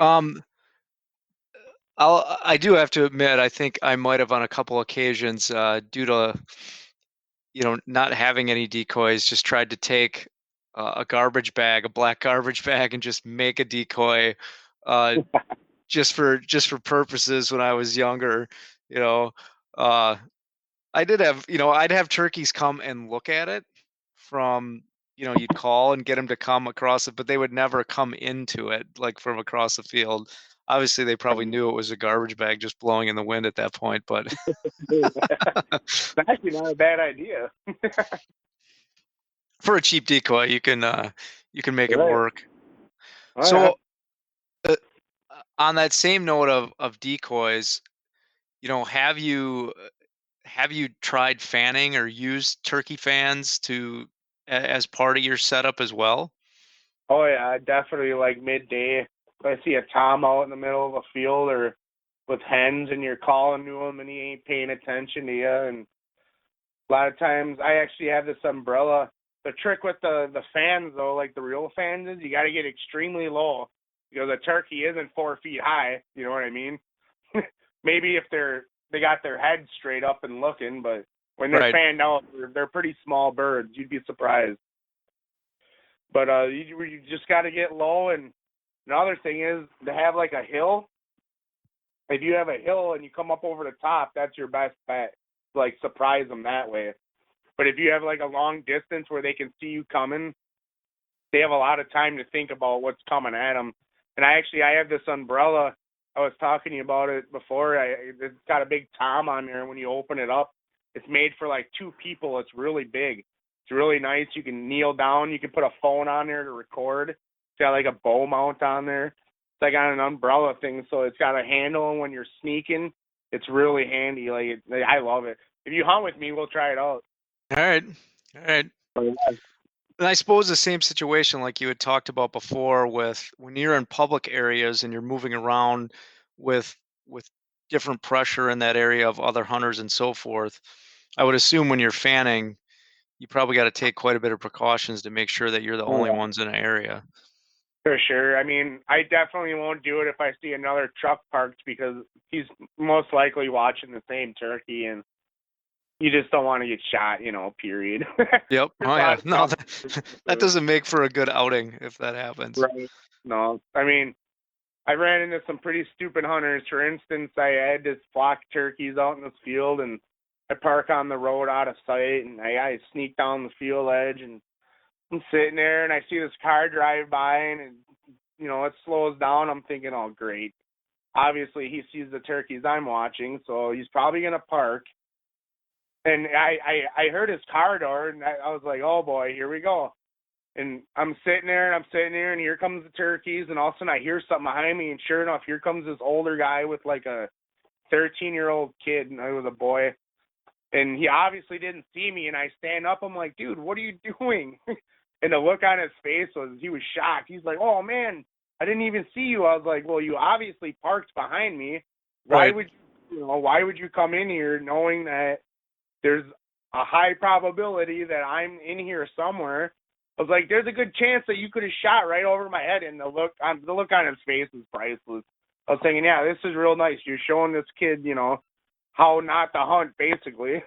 I do have to admit, I think I might have on a couple occasions, due to not having any decoys, just tried to take a garbage bag, a black garbage bag, and just make a decoy, just for purposes when I was younger. I did have, I'd have turkeys come and look at it from, you'd call and get them to come across it, but they would never come into it, like from across the field. Obviously, they probably knew it was a garbage bag just blowing in the wind at that point, but It's actually not a bad idea. for a cheap decoy, you can make it Right. work. Oh, So, on that same note of decoys, have you have you tried fanning or used turkey fans as part of your setup as well? Oh yeah, definitely like midday. If I see a tom out in the middle of a field or with hens and you're calling to him and he ain't paying attention to you, and a lot of times I actually have this umbrella. The trick with the fans though, like the real fans, is you got to get extremely low because a turkey isn't 4 feet high. You know what I mean? Maybe if they got their head straight up and looking, but when they're Right. fanned out, they're pretty small birds. You'd be surprised. But you just got to get low. And another thing is to have like a hill. If you have a hill and you come up over the top, that's your best bet. Like surprise them that way. But if you have like a long distance where they can see you coming, they have a lot of time to think about what's coming at them. And I have this umbrella. I was talking to you about it before. It's got a big tom on there. When you open it up, it's made for like 2 people. It's really big. It's really nice. You can kneel down. You can put a phone on there to record. It's got like a bow mount on there. It's like on an umbrella thing, so it's got a handle. And when you're sneaking, it's really handy. I love it. If you hunt with me, we'll try it out. All right. All right. And I suppose the same situation like you had talked about before with when you're in public areas and you're moving around with with different pressure in that area of other hunters and so forth. I would assume when you're fanning, you probably got to take quite a bit of precautions to make sure that you're the only ones in an area. For sure. I mean, I definitely won't do it if I see another truck parked because he's most likely watching the same turkey, and you just don't want to get shot, period. Yep. There's Oh a lot yeah. of No, stuff. that doesn't make for a good outing if that happens. Right. No. I mean, I ran into some pretty stupid hunters. For instance, I had this flock of turkeys out in this field, and I park on the road out of sight, and I sneak down the field edge, and I'm sitting there, and I see this car drive by, and it slows down. I'm thinking, oh, great. Obviously, he sees the turkeys I'm watching, so he's probably going to park. And I heard his car door, and I was like, oh, boy, here we go. And I'm sitting there, and here comes the turkeys, and all of a sudden I hear something behind me, and sure enough, here comes this older guy with like a 13-year-old kid, and I was a boy. And he obviously didn't see me, and I stand up. I'm like, dude, what are you doing? And the look on his face he was shocked. He's like, oh, man, I didn't even see you. I was like, well, you obviously parked behind me. Why Right. why would you come in here knowing that there's a high probability that I'm in here somewhere? I was like, there's a good chance that you could have shot right over my head. And the look on his face is priceless. I was thinking, yeah, this is real nice. You're showing this kid, how not to hunt, basically.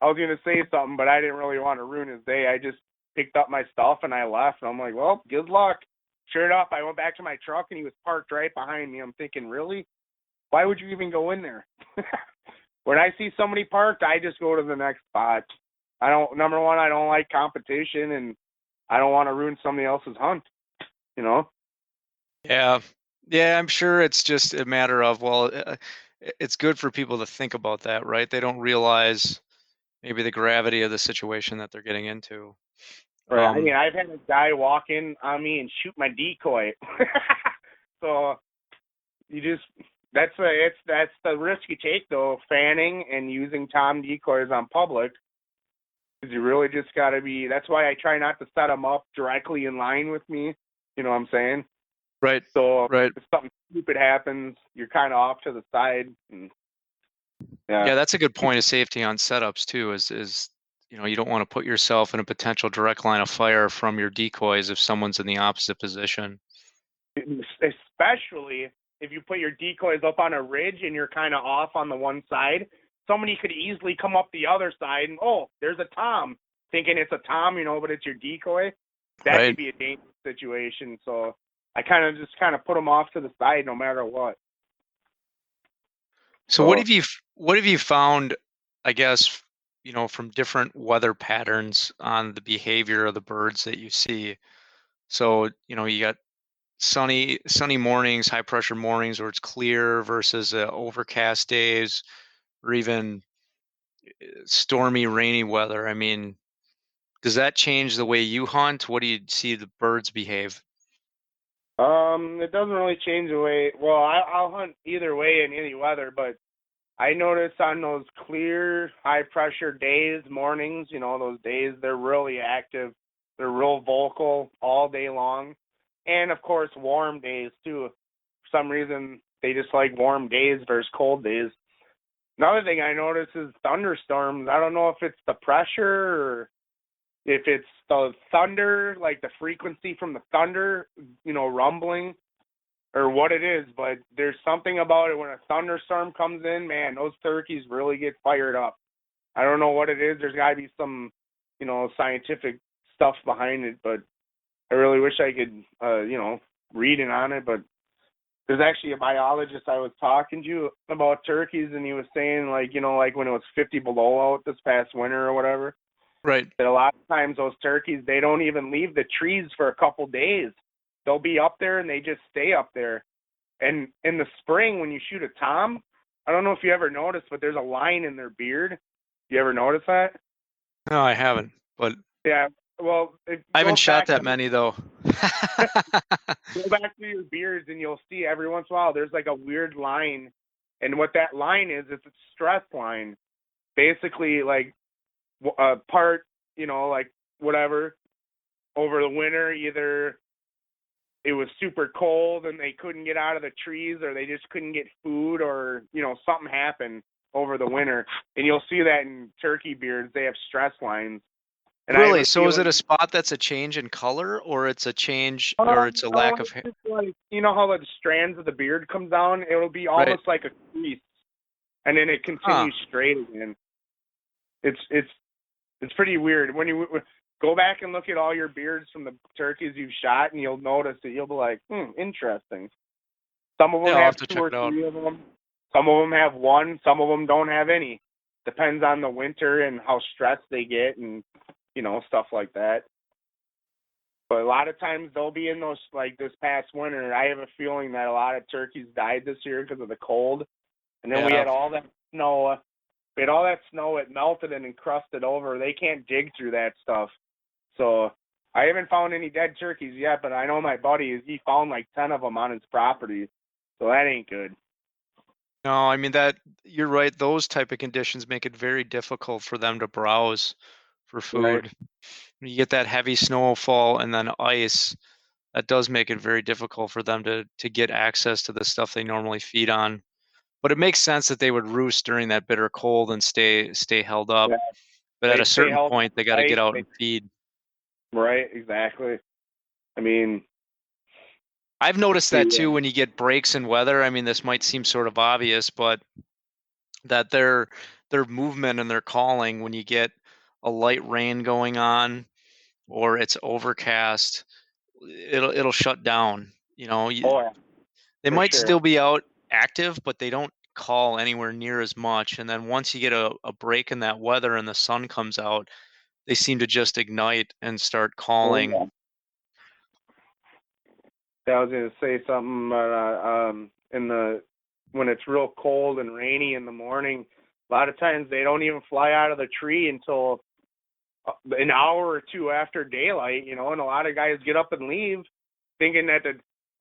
I was going to say something, but I didn't really want to ruin his day. I just picked up my stuff and I left. And I'm like, well, good luck. Sure enough, I went back to my truck and he was parked right behind me. I'm thinking, really? Why would you even go in there? When I see somebody parked, I just go to the next spot. Number one, I don't like competition, and I don't want to ruin somebody else's hunt, Yeah. Yeah, I'm sure it's just a matter of, well, it's good for people to think about that, right? They don't realize maybe the gravity of the situation that they're getting into. Right. I mean, I've had a guy walk in on me and shoot my decoy. So that's the risk you take though, fanning and using tom decoys on public. Because you really just got to be. That's why I try not to set them up directly in line with me. You know what I'm saying? Right. So Right. if something stupid happens, you're kind of off to the side. And, Yeah, that's a good point of safety on setups too, is you don't want to put yourself in a potential direct line of fire from your decoys if someone's in the opposite position. Especially if you put your decoys up on a ridge and you're kind of off on the one side. Somebody could easily come up the other side and, oh, there's a tom, thinking it's a tom, but it's your decoy. That Right. could be a dangerous situation. So I kind of put them off to the side no matter what. So what have you found, I guess, from different weather patterns on the behavior of the birds that you see? So, you got sunny mornings, high pressure mornings where it's clear versus overcast days or even stormy, rainy weather. I mean, does that change the way you hunt? What do you see the birds behave? It doesn't really change the way. Well, I'll hunt either way in any weather, but I notice on those clear, high-pressure days, mornings, those days, they're really active. They're real vocal all day long. And, of course, warm days, too. For some reason, they just like warm days versus cold days. Another thing I notice is thunderstorms. I don't know if it's the pressure or if it's the thunder, like the frequency from the thunder, rumbling, or what it is, but there's something about it when a thunderstorm comes in, man, those turkeys really get fired up. I don't know what it is. There's got to be some, scientific stuff behind it, but I really wish I could, read in on it. But there's actually a biologist I was talking to about turkeys, and he was saying, like when it was 50 below out this past winter or whatever, Right. that a lot of times those turkeys, they don't even leave the trees for a couple days. They'll be up there and they just stay up there. And in the spring, when you shoot a tom, I don't know if you ever noticed, but there's a line in their beard. You ever notice that? No, I haven't. But Yeah. Well, I haven't shot that many though. Go back to your beards and you'll see every once in a while there's like a weird line. And what that line is, it's a stress line. Basically, like a part, like whatever, over the winter, either it was super cold and they couldn't get out of the trees, or they just couldn't get food, or something happened over the winter. And you'll see that in turkey beards. They have stress lines. And really? So is it a spot that's a change in color, or it's a change, or it's a lack of hair? Like, how the strands of the beard come down? It'll be almost like a crease, and then it continues straight again. It's pretty weird. When you go back and look at all your beards from the turkeys you've shot, and you'll notice that you'll be like, interesting. Some of them have 2 or 3 of them. Some of them have 1. Some of them don't have any. Depends on the winter and how stressed they get, and stuff like that. But a lot of times they'll be in those, like this past winter, I have a feeling that a lot of turkeys died this year because of the cold. And then we had all that snow. It melted and encrusted over. They can't dig through that stuff. So I haven't found any dead turkeys yet, but I know my buddy, he found like 10 of them on his property. So that ain't good. No, I mean, that you're right. Those type of conditions make it very difficult for them to browse for food. Right. When you get that heavy snowfall and then ice, that does make it very difficult for them to get access to the stuff they normally feed on. But it makes sense that they would roost during that bitter cold and stay held up. Yeah. But at a certain point, they got to get out and feed. Right, exactly. I mean, I've noticed that too when you get breaks in weather. I mean, this might seem sort of obvious, but that their movement and their calling, when you get a light rain going on or it's overcast, it'll shut down. They might still be out active, but they don't call anywhere near as much. And then once you get a break in that weather and the sun comes out, they seem to just ignite and start calling. I was going to say something, but when it's real cold and rainy in the morning, a lot of times they don't even fly out of the tree until an hour or 2 after daylight, and a lot of guys get up and leave thinking that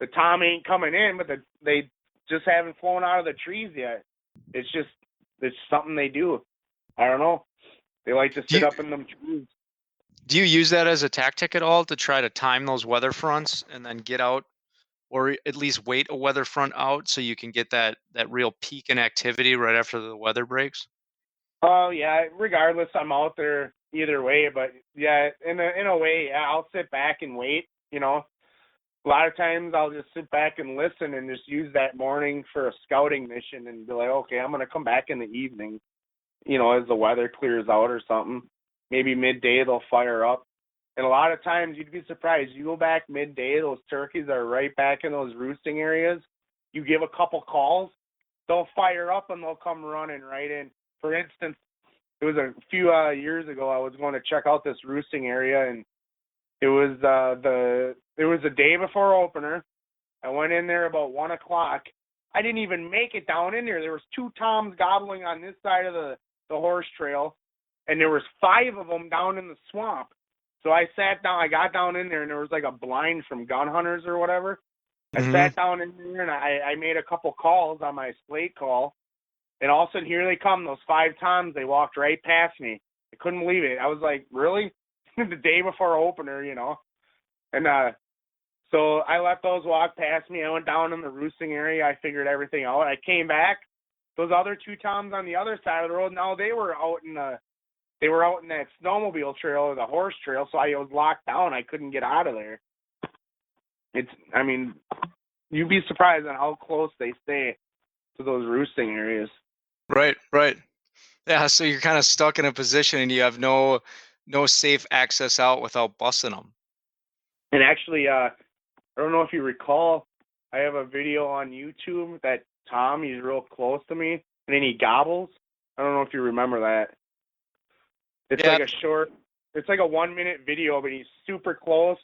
the tom ain't coming in, but they just haven't flown out of the trees yet. It's something they do. I don't know. They like to sit up in them trees. Do you use that as a tactic at all to try to time those weather fronts and then get out, or at least wait a weather front out so you can get that real peak in activity right after the weather breaks? Oh yeah, regardless, I'm out there either way. But yeah, in a way, yeah, I'll sit back and wait. A lot of times I'll just sit back and listen and just use that morning for a scouting mission and be like, okay, I'm gonna come back in the evening, as the weather clears out or something. Maybe midday they'll fire up. And a lot of times you'd be surprised. You go back midday, those turkeys are right back in those roosting areas. You give a couple calls, they'll fire up and they'll come running right in. For instance, it was a few years ago, I was going to check out this roosting area, and it was the day before opener. I went in there about 1 o'clock. I didn't even make it down in there. There was 2 toms gobbling on this side of the horse trail, and there was 5 of them down in the swamp. So I sat down. I got down in there, and there was like a blind from gun hunters or whatever. I sat down in there, and I made a couple calls on my slate call, And all of a sudden, here they come, those 5 toms. They walked right past me. I couldn't believe it. I was like, really? The day before opener, you know? And so I let those walk past me. I went down in the roosting area. I figured everything out. I came back. Those other 2 toms on the other side of the road, now they were out in that snowmobile trail or the horse trail, so I was locked down. I couldn't get out of there. I mean, you'd be surprised on how close they stay to those roosting areas. Right. Yeah, so you're kind of stuck in a position and you have no safe access out without busting them. And actually, I don't know if you recall, I have a video on YouTube that Tom, he's real close to me, and then he gobbles. I don't know if you remember that. It's like it's like a 1-minute video, but he's super close,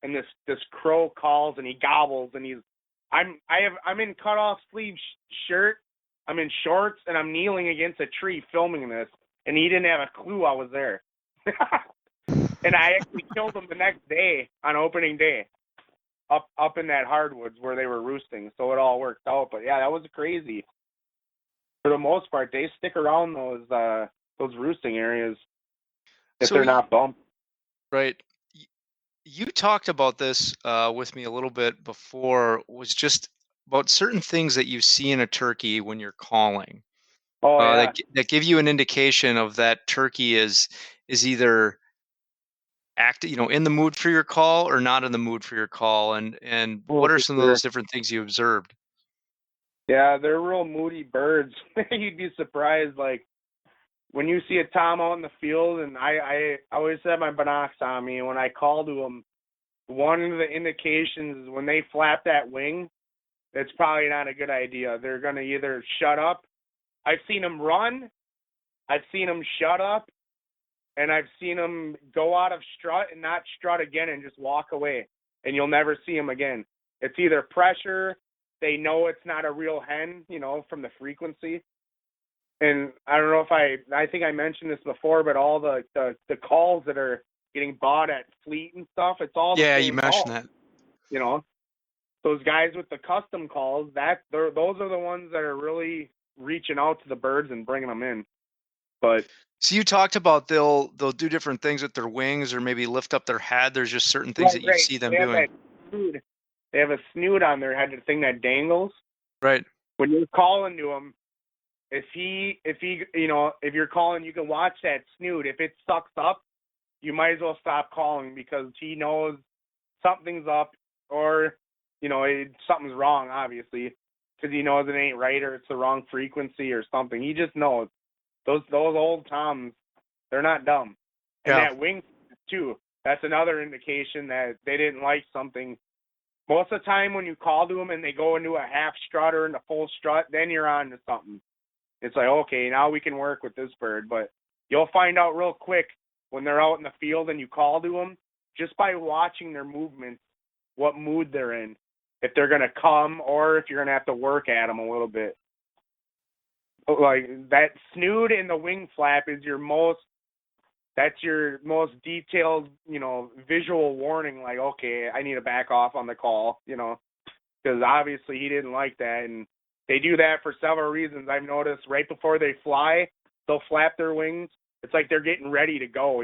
and this crow calls and he gobbles, and I'm in cutoff sleeve shirt, I'm in shorts, and I'm kneeling against a tree filming this, and he didn't have a clue I was there. And I actually killed him the next day on opening day, up in that hardwoods where they were roosting. So it all worked out. But yeah, that was crazy. For the most part, they stick around those roosting areas if they're not bumped. Right. You talked about this with me a little bit before. Was just about certain things that you see in a turkey when you're calling. Oh yeah. That give you an indication of that turkey is either in the mood for your call or not in the mood for your call. And what are some of those different things you observed? Yeah, they're real moody birds. You'd be surprised, like when you see a tom out in the field, and I always have my binocs on me, and when I call to them, one of the indications is when they flap that wing, it's probably not a good idea. They're going to either shut up. I've seen them run. I've seen them shut up. And I've seen them go out of strut and not strut again and just walk away. And you'll never see them again. It's either pressure. They know it's not a real hen, from the frequency. And I don't know if I think I mentioned this before, but all the calls that are getting bought at Fleet and stuff, it's all the same you mentioned call. that. Those guys with the custom calls, those are the ones that are really reaching out to the birds and bringing them in. But so you talked about they'll do different things with their wings or maybe lift up their head. There's just certain things that you see them doing. They have a snoot on their head, the thing that dangles. Right. When you're calling to him, if you're calling, you can watch that snoot. If it sucks up, you might as well stop calling because he knows something's up or, something's wrong, obviously, because he knows it ain't right or it's the wrong frequency or something. He just knows. Those old toms, they're not dumb. And that wing, too, that's another indication that they didn't like something. Most of the time when you call to them and they go into a half strut or in a full strut, then you're on to something. It's like, okay, now we can work with this bird. But you'll find out real quick when they're out in the field and you call to them, just by watching their movements, what mood they're in, if they're going to come or if you're going to have to work at them a little bit. Like that snoot and the wing flap is your most detailed, visual warning. Like, okay, I need to back off on the call, because obviously he didn't like that. And they do that for several reasons. I've noticed right before they fly, they'll flap their wings. It's like they're getting ready to go,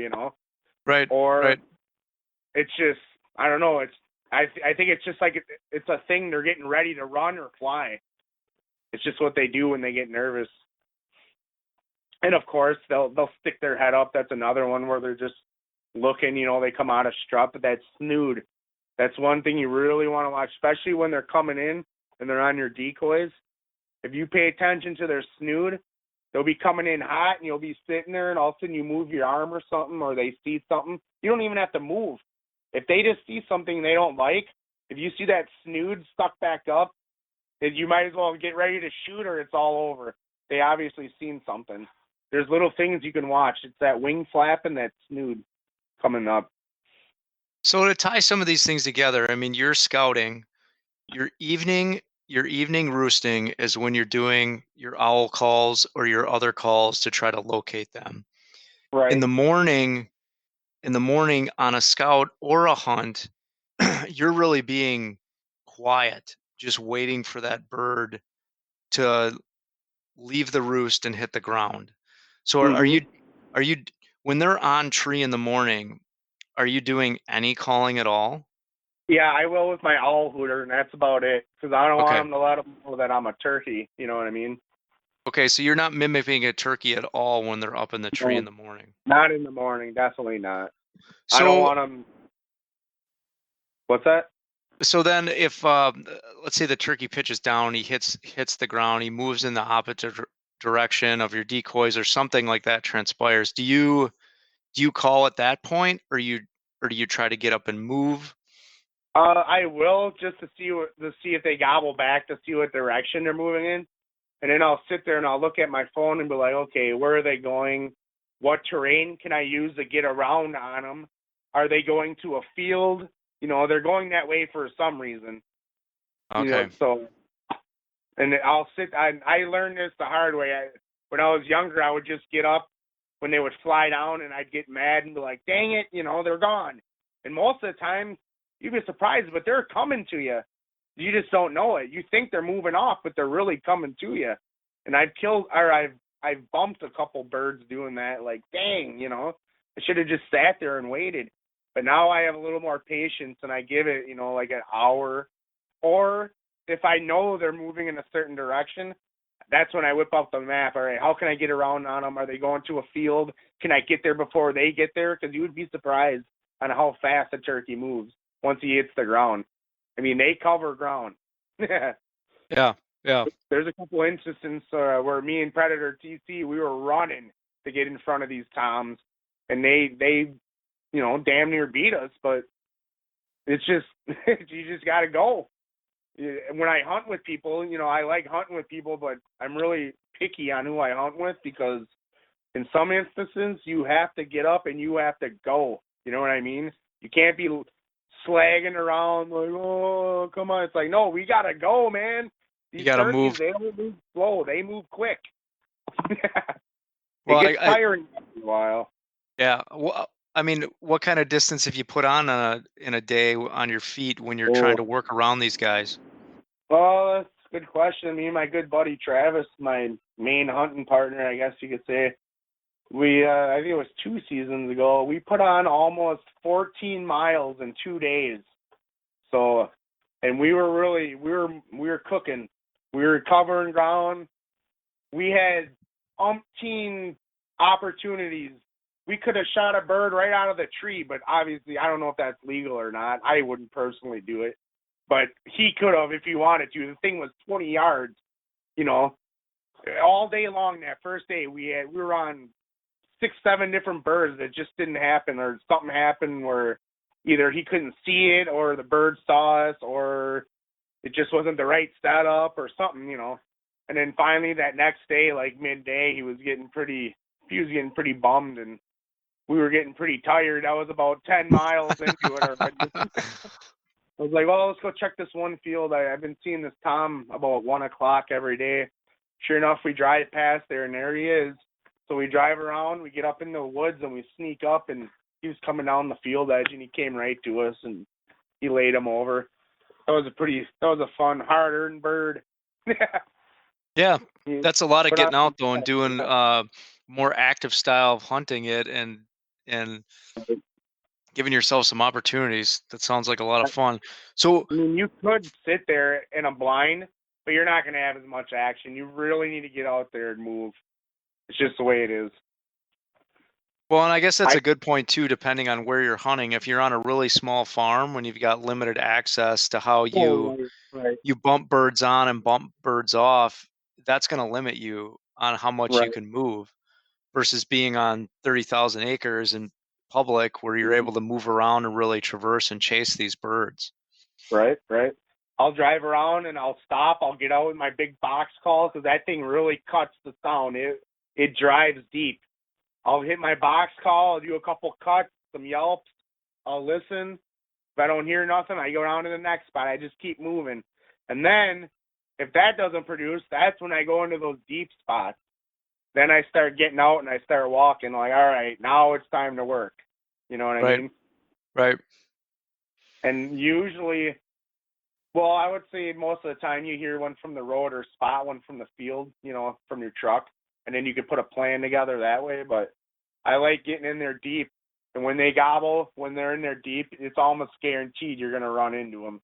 Right. Or right. It's just, I don't know. I think it's just like it's a thing. They're getting ready to run or fly. It's just what they do when they get nervous. And of course, they'll stick their head up. That's another one where they're just looking. They come out of strut. But that snoot, that's one thing you really want to watch, especially when they're coming in and they're on your decoys. If you pay attention to their snoot, they'll be coming in hot, and you'll be sitting there, and all of a sudden you move your arm or something, or they see something. You don't even have to move. If they just see something they don't like, if you see that snoot stuck back up, you might as well get ready to shoot or it's all over. They obviously seen something. There's little things you can watch. It's that wing flap and that snoot coming up. So to tie some of these things together, I mean, you're scouting, your evening roosting is when you're doing your owl calls or your other calls to try to locate them. Right. In the morning on a scout or a hunt, you're really being quiet, just waiting for that bird to leave the roost and hit the ground. So Mhm. are you when they're on tree in the morning, are you doing any calling at all? Yeah, I will with my owl hooter, and that's about it. Because I don't want Okay. them to let them know that I'm a turkey. You know what I mean? Okay, so you're not mimicking a turkey at all when they're up in the tree in No, the morning. not in the morning. Definitely not. I don't So want them. What's that? so then if let's say the turkey pitches down, he hits the ground, he moves in the opposite direction of your decoys or something like that transpires. Do you call at that point, or do you try to get up and move? I will just to see if they gobble back to see what direction they're moving in, and then I'll sit there and I'll look at my phone and be like, okay, where are they going? What terrain can I use to get around on them? Are they going to a field? You know, they're going that way for some reason. You know, Okay. so and I'll sit. I learned this the hard way. When I was younger, I would just get up when they would fly down, and I'd get mad and be like, "Dang it, you know, they're gone." And most of the time, you'd be surprised, but they're coming to you. You just don't know it. You think they're moving off, but they're really coming to you. And I've bumped a couple birds doing that. Like, dang, you know, I should have just sat there and waited. But now I have a little more patience, and I give it, you know, like an hour, or if I know they're moving in a certain direction, that's when I whip out the map. All right, how can I get around on them? Are they going to a field? Can I get there before they get there? Because you would be surprised on how fast a turkey moves once he hits the ground. I mean, they cover ground. Yeah. Yeah. There's a couple instances where me and Predator TC, we were running to get in front of these toms, and they you know, damn near beat us. But it's just you just got to go. When I hunt with people, you know, I like hunting with people, but I'm really picky on who I hunt with because in some instances you have to get up and you have to go. You know what I mean? You can't be slagging around like, oh, come on. It's like, no, we got to go, man. You These got to turkeys, move. they don't move slow. They move quick. Well, It gets tiring after a while. yeah. Well, I mean, what kind of distance have you put on in a day on your feet when you're trying Oh, to work around these guys? well, that's a good question. Me and my good buddy Travis, my main hunting partner, I guess you could say, I think it was 2 seasons ago, we put on almost 14 miles in 2 days. So, and we were cooking. We were covering ground. We had umpteen opportunities. We could have shot a bird right out of the tree, but obviously I don't know if that's legal or not. I wouldn't personally do it, but he could have if he wanted to. The thing was 20 yards, you know, all day long. That first day we were on 6, 7 different birds that just didn't happen, or something happened where either he couldn't see it or the bird saw us or it just wasn't the right setup or something, you know. And then finally that next day, like midday, he was getting pretty bummed, and we were getting pretty tired. I was about 10 miles into it already. I was like, well, let's go check this one field. I've been seeing this Tom about 1 o'clock every day. Sure enough, we drive past there, and there he is. So we drive around, we get up in the woods, and we sneak up, and he was coming down the field edge, and he came right to us, and he laid him over. That was a fun, hard-earned bird. Yeah, that's a lot of But getting out though and doing more active style of hunting it and giving yourself some opportunities. That sounds like a lot of fun. So, I mean, you could sit there in a blind, but you're not going to have as much action. You really need to get out there and move. It's just the way it is. well, and I guess that's I a good point too, depending on where you're hunting. If you're on a really small farm, when you've got limited access to how oh, right, you bump birds on and bump birds off, that's going to limit you on how much you right, can move versus being on 30,000 acres in public where you're mhm, able to move around and really traverse and chase these birds. right. I'll drive around and I'll stop. I'll get out with my big box call because that thing really cuts the sound. It drives deep. I'll hit my box call. I'll do a couple cuts, some yelps. I'll listen. If I don't hear nothing, I go down to the next spot. I just keep moving. And then if that doesn't produce, that's when I go into those deep spots. Then I start getting out and I start walking like, all right, now it's time to work. You know what I Right, mean? right. And usually Well, I would say most of the time you hear one from the road or spot one from the field, from your truck, and then you could put a plan together that way. But I like getting in there deep, and when they gobble, when they're in there deep, it's almost guaranteed you're going to run into them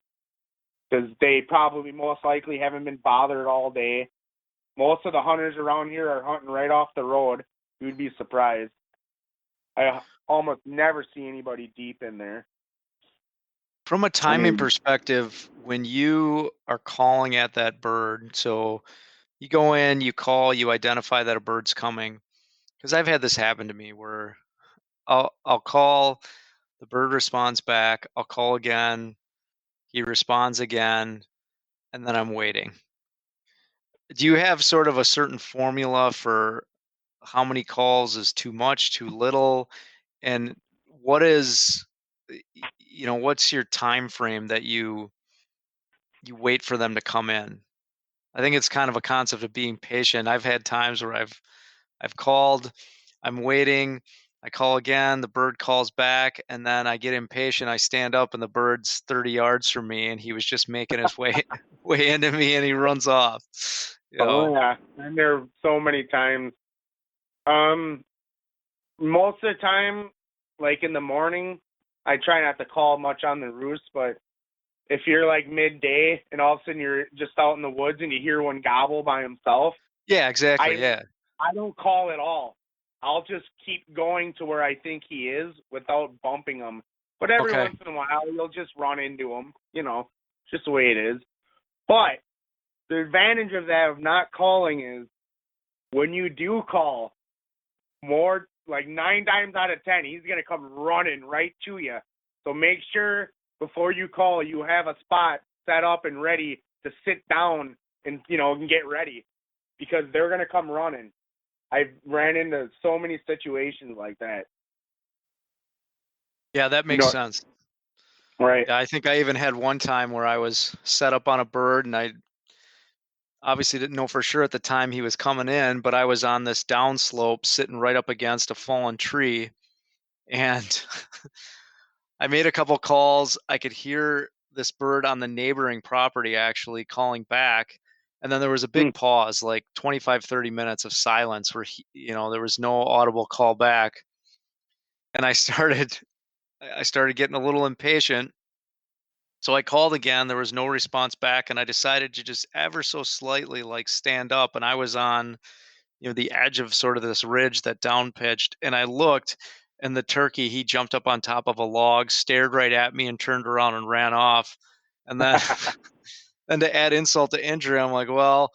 because they probably most likely haven't been bothered all day. Most of the hunters around here are hunting right off the road. You'd be surprised. I almost never see anybody deep in there. From a timing perspective, when you are calling at that bird, so you go in, you call, you identify that a bird's coming. Because I've had this happen to me where I'll call, the bird responds back, I'll call again, he responds again, and then I'm waiting. Do you have sort of a certain formula for how many calls is too much, too little? And what is, what's your time frame that you wait for them to come in? I think it's kind of a concept of being patient. I've had times where I've called, I'm waiting, I call again, the bird calls back, and then I get impatient. I stand up and the bird's 30 yards from me and he was just making his way into me and he runs off. Oh yeah. And there are so many times. Most of the time, like in the morning, I try not to call much on the roost, but if you're like midday and all of a sudden you're just out in the woods and you hear one gobble by himself, Yeah, exactly. I don't call at all. I'll just keep going to where I think he is without bumping him. But every once in a while, you'll just run into him. Just the way it is. But the advantage of that, of not calling, is when you do call, more like 9 times out of 10, he's going to come running right to you. So make sure before you call, you have a spot set up and ready to sit down and get ready, because they're going to come running. I've ran into so many situations like that. Yeah, that makes sense. Right. Yeah, I think I even had one time where I was set up on a bird and I obviously didn't know for sure at the time he was coming in, but I was on this downslope sitting right up against a fallen tree. And I made a couple calls. I could hear this bird on the neighboring property actually calling back. And then there was a big pause, like 25, 30 minutes of silence where, there was no audible call back. And I started getting a little impatient. So I called again. There was no response back. And I decided to just ever so slightly like stand up. And I was on, the edge of sort of this ridge that down pitched. And I looked, and the turkey, he jumped up on top of a log, stared right at me, and turned around and ran off. And then, and to add insult to injury, I'm like, well,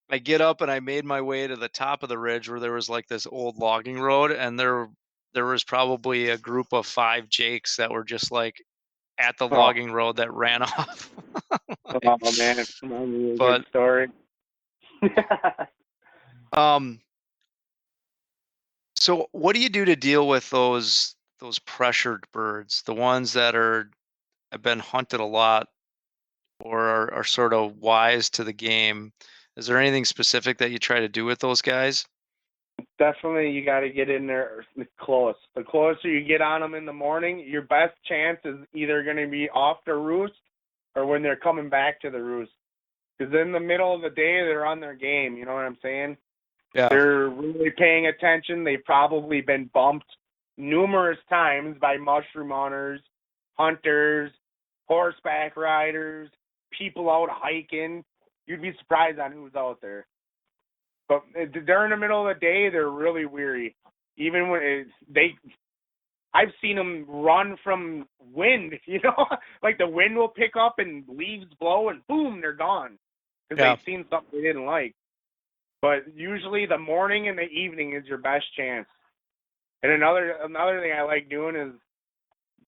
I get up and I made my way to the top of the ridge where there was like this old logging road, and there was probably a group of 5 jakes that were just like at the logging road that ran off. Oh man, good story. So what do you do to deal with those pressured birds, the ones that have been hunted a lot or are sort of wise to the game? Is there anything specific that you try to do with those guys? Definitely, you got to get in there close. The closer you get on them in the morning, your best chance is either going to be off the roost or when they're coming back to the roost. Because in the middle of the day, they're on their game. You know what I'm saying? Yeah. They're really paying attention. They've probably been bumped numerous times by mushroom hunters, horseback riders, people out hiking. You'd be surprised on who's out there. But during the middle of the day, they're really weary. Even when I've seen them run from wind, like the wind will pick up and leaves blow and boom, they're gone. Because they've seen something they didn't like. But usually the morning and the evening is your best chance. And another thing I like doing is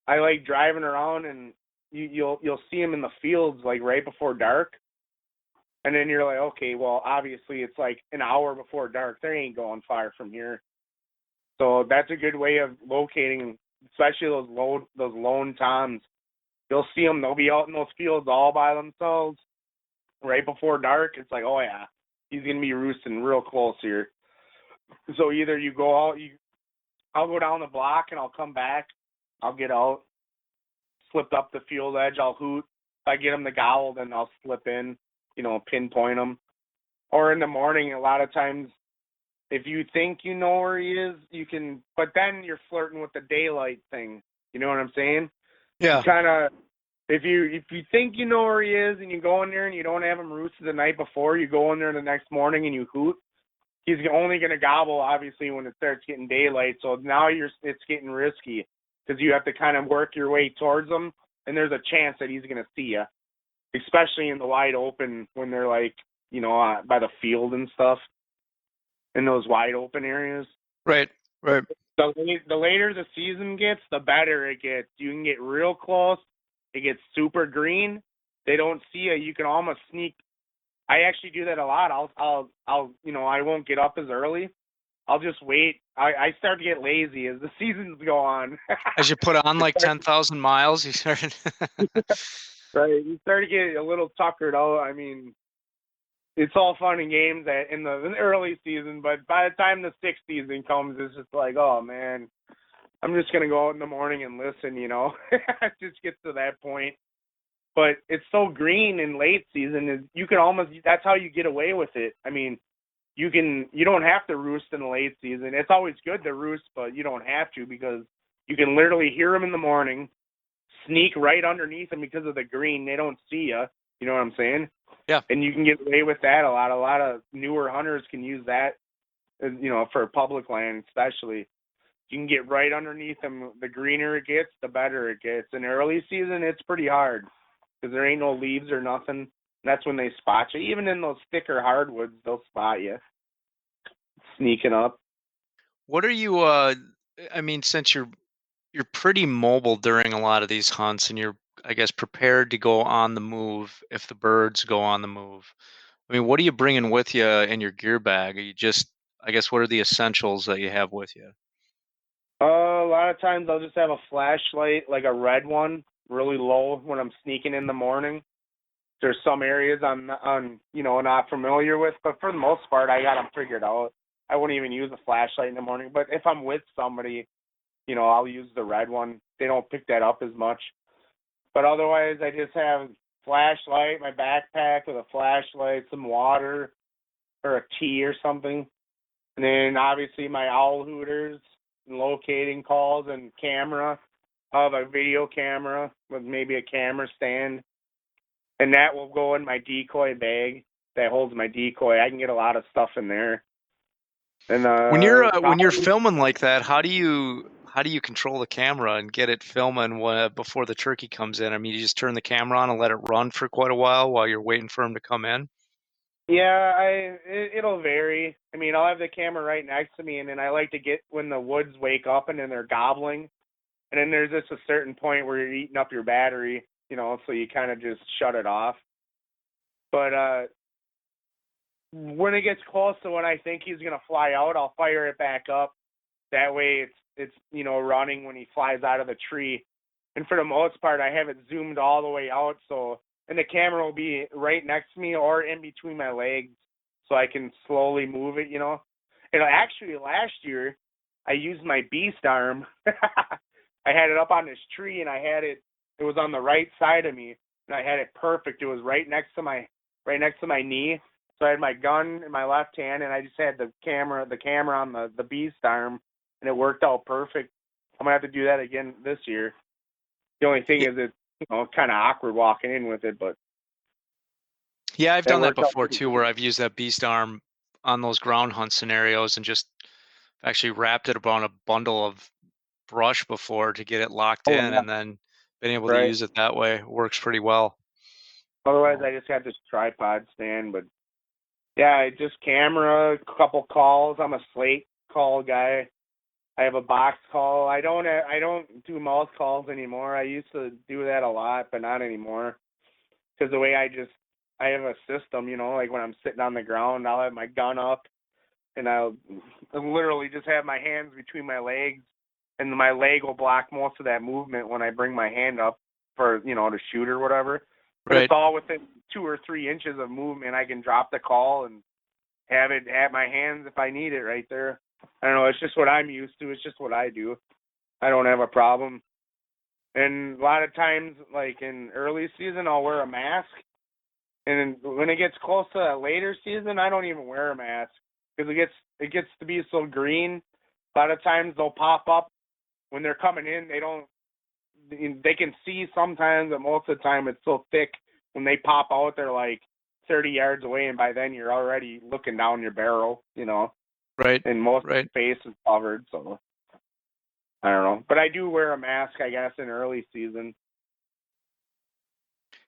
I like driving around, and you'll see them in the fields like right before dark. And then you're like, okay, well, obviously it's like an hour before dark. They ain't going far from here. So that's a good way of locating, especially those lone toms. You'll see them. They'll be out in those fields all by themselves right before dark. It's like, oh, yeah, he's going to be roosting real close here. So either you go out, I'll go down the block and I'll come back. I'll get out, slipped up the field edge. I'll hoot. If I get them to gobble, then I'll slip in, pinpoint them. Or in the morning, a lot of times, if you think you know where he is, you can. But then you're flirting with the daylight thing. You know what I'm saying? Yeah. Kind of. If you think you know where he is and you go in there and you don't have him roosted the night before, you go in there the next morning and you hoot. He's only going to gobble, obviously, when it starts getting daylight. So now it's getting risky because you have to kind of work your way towards him, and there's a chance that he's going to see you, especially in the wide open when they're like, by the field and stuff, in those wide open areas. Right. The later the season gets, the better it gets. You can get real close. It gets super green. They don't see you. You can almost sneak. I actually do that a lot. I'll I won't get up as early. I'll just wait. I start to get lazy as the seasons go on. As you put on like 10,000 miles, you started. Right. You start to get a little tuckered out. I mean, it's all fun and games in the early season, but by the time the sixth season comes, it's just like, oh man, I'm just gonna go out in the morning and listen. It just gets to that point. But it's so green in late season, you can almost, that's how you get away with it. I mean, you don't have to roost in the late season. It's always good to roost, but you don't have to because you can literally hear them in the morning, sneak right underneath them because of the green. They don't see you. You know what I'm saying? Yeah. And you can get away with that a lot. A lot of newer hunters can use that, for public land especially. You can get right underneath them. The greener it gets, the better it gets. In early season, it's pretty hard because there ain't no leaves or nothing. That's when they spot you. Even in those thicker hardwoods, they'll spot you sneaking up. What are you? I mean, since you're pretty mobile during a lot of these hunts, and you're, I guess, prepared to go on the move if the birds go on the move. I mean, what are you bringing with you in your gear bag? Are you just, I guess, what are the essentials that you have with you? A lot of times I'll just have a flashlight, like a red one, really low when I'm sneaking in the morning. There's some areas I'm not familiar with, but for the most part, I got them figured out. I wouldn't even use a flashlight in the morning, but if I'm with somebody, I'll use the red one. They don't pick that up as much. But otherwise, I just have flashlight, my backpack with a flashlight, some water, or a tea or something. And then obviously my owl hooters and locating calls and camera. I'll have a video camera with maybe a camera stand. And that will go in my decoy bag that holds my decoy. I can get a lot of stuff in there. And when you're filming like that, how do you control the camera and get it filming before the turkey comes in? I mean, you just turn the camera on and let it run for quite a while you're waiting for him to come in. Yeah, it'll vary. I mean, I'll have the camera right next to me, and then I like to get when the woods wake up and then they're gobbling, and then there's just a certain point where you're eating up your battery, so you kind of just shut it off. But when it gets close to when I think he's gonna fly out, I'll fire it back up. That way, it's running when he flies out of the tree. And for the most part, I have it zoomed all the way out, and the camera will be right next to me or in between my legs, so I can slowly move it. And actually, last year, I used my beast arm. I had it up on this tree, and it was on the right side of me, and I had it perfect. It was right next to my knee. So I had my gun in my left hand, and I just had the camera on the beast arm, and it worked out perfect. I'm gonna have to do that again this year. The only thing is it's kind of awkward walking in with it, but yeah, I've done that before too, where I've used that beast arm on those ground hunt scenarios and just actually wrapped it around a bundle of brush before to get it locked in, and then been able to use it that way. It works pretty well. Otherwise, I just have this tripod stand, but yeah, just camera, a couple calls. I'm a slate call guy. I have a box call. I don't do mouth calls anymore. I used to do that a lot, but not anymore. Because the way I have a system, like when I'm sitting on the ground, I'll have my gun up, and I'll literally just have my hands between my legs, and my leg will block most of that movement when I bring my hand up for, to shoot or whatever. But It's all within 2 or 3 inches of movement. I can drop the call and have it at my hands if I need it right there. I don't know. It's just what I'm used to. It's just what I do. I don't have a problem. And a lot of times, like in early season, I'll wear a mask. And when it gets close to that later season, I don't even wear a mask because it gets to be so green. A lot of times they'll pop up when they're coming in. They can see sometimes, but most of the time it's so thick. When they pop out, they're like 30 yards away, and by then you're already looking down your barrel, Right. and most of Right. the face is covered. So I don't know, but I do wear a mask, I guess, in early season.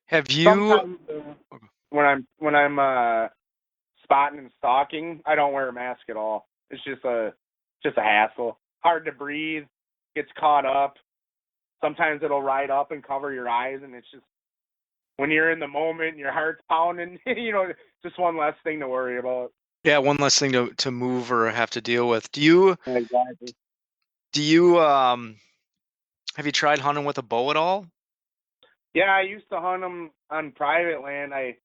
Have you? Sometimes when I'm spotting and stalking, I don't wear a mask at all. It's just a hassle. Hard to breathe. Gets caught up. Sometimes it'll ride up and cover your eyes, and it's just when you're in the moment, your heart's pounding. Just one less thing to worry about. Yeah, one less thing to move or have to deal with. Do you Exactly. have you tried hunting with a bow at all? Yeah, I used to hunt them on private land. I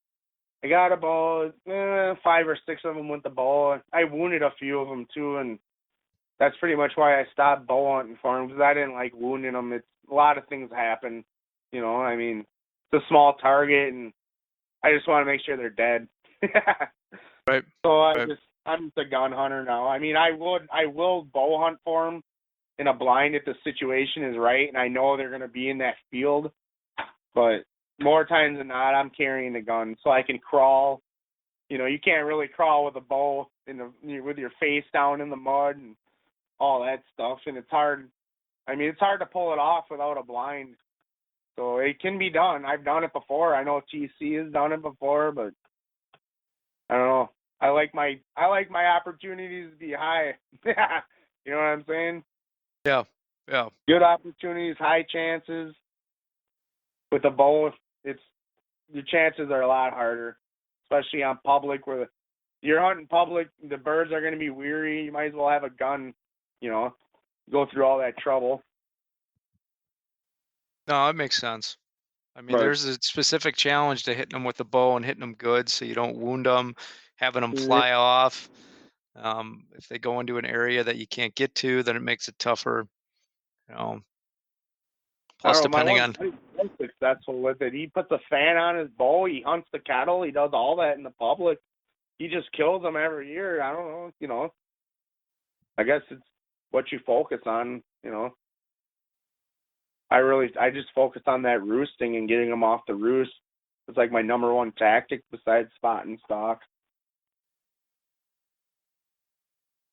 got about 5 or 6 of them with the bow. I wounded a few of them too, and that's pretty much why I stopped bow hunting for them, because I didn't like wounding them. It's a lot of things happen, I mean, it's a small target, and I just want to make sure they're dead. Right. So Right. I'm just a gun hunter now. I mean, I will bow hunt for them in a blind if the situation is right, and I know they're going to be in that field. But more times than not, I'm carrying a gun so I can crawl. You can't really crawl with a bow with your face down in the mud and all that stuff, and it's hard. I mean, it's hard to pull it off without a blind. So it can be done. I've done it before. I know TC has done it before, but I don't know. I like my opportunities to be high. You know what I'm saying? Yeah. Yeah. Good opportunities, high chances. With a bow, your chances are a lot harder, especially on public where you're hunting public. The birds are going to be weary. You might as well have a gun. Go through all that trouble. No, it makes sense. I mean, Right. there's a specific challenge to hitting them with the bow and hitting them good so you don't wound them, having them fly off. If they go into an area that you can't get to, then it makes it tougher. Plus, I don't know, depending my on. one buddy's been successful with it. He puts a fan on his bow. He hunts the cattle. He does all that in the public. He just kills them every year. I don't know. I guess it's what you focus on. I just focus on that roosting and getting them off the roost. It's like my number one tactic besides spot and stalk.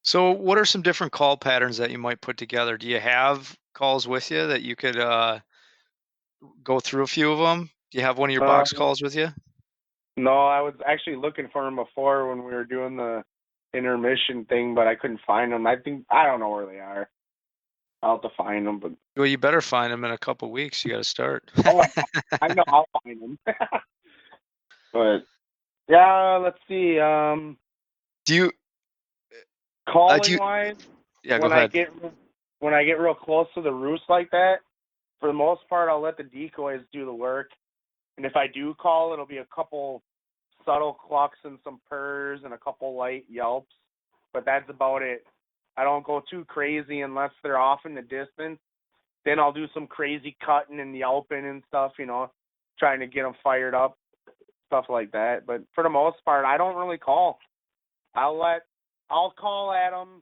So, what are some different call patterns that you might put together? Do you have calls with you that you could go through a few of them? Do you have one of your box calls with you? No, I was actually looking for them before when we were doing the intermission thing, but I couldn't find them. I don't know where they are. I'll have to find them, but Well, you better find them in a couple weeks. You got to start. I know I'll find them. But yeah, let's see. Do you? Calling wise, Yeah, go ahead. When I get real close to the roost like that, for the most part, I'll let the decoys do the work. And if I do call, it'll be a couple subtle clucks and some purrs and a couple light yelps. But that's about it. I don't go too crazy unless they're off in the distance. Then I'll do some crazy cutting and yelping and stuff, trying to get them fired up, stuff like that. But for the most part, I don't really call. I'll call at them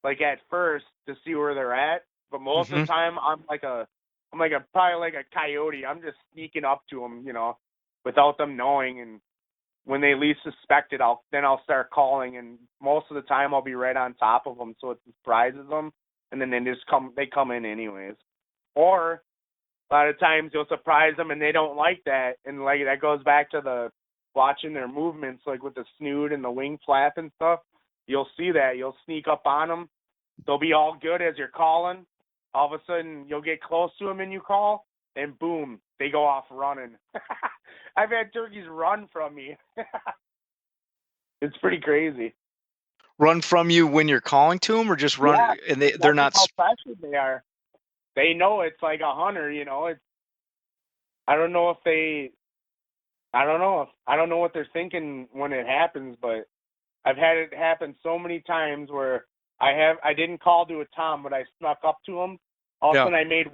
like at first to see where they're at. But most of the time, I'm probably like a coyote. I'm just sneaking up to them, without them knowing. And when they least suspect it, I'll start calling. And most of the time, I'll be right on top of them, so it surprises them. And then they come in anyways. Or a lot of times you'll surprise them and they don't like that. And like that goes back to the watching their movements, like with the snoot and the wing flap and stuff. You'll see that. You'll sneak up on them. They'll be all good as you're calling. All of a sudden, you'll get close to them and you call, and boom, they go off running. I've had turkeys run from me. It's pretty crazy. Run from you when you're calling to them, or just run? Yeah, and they're not. How pressured they are. They know it's like a hunter. It's. I don't know what they're thinking when it happens, but I've had it happen so many times where I didn't call to a tom, but I snuck up to them. All of a Yeah. sudden I made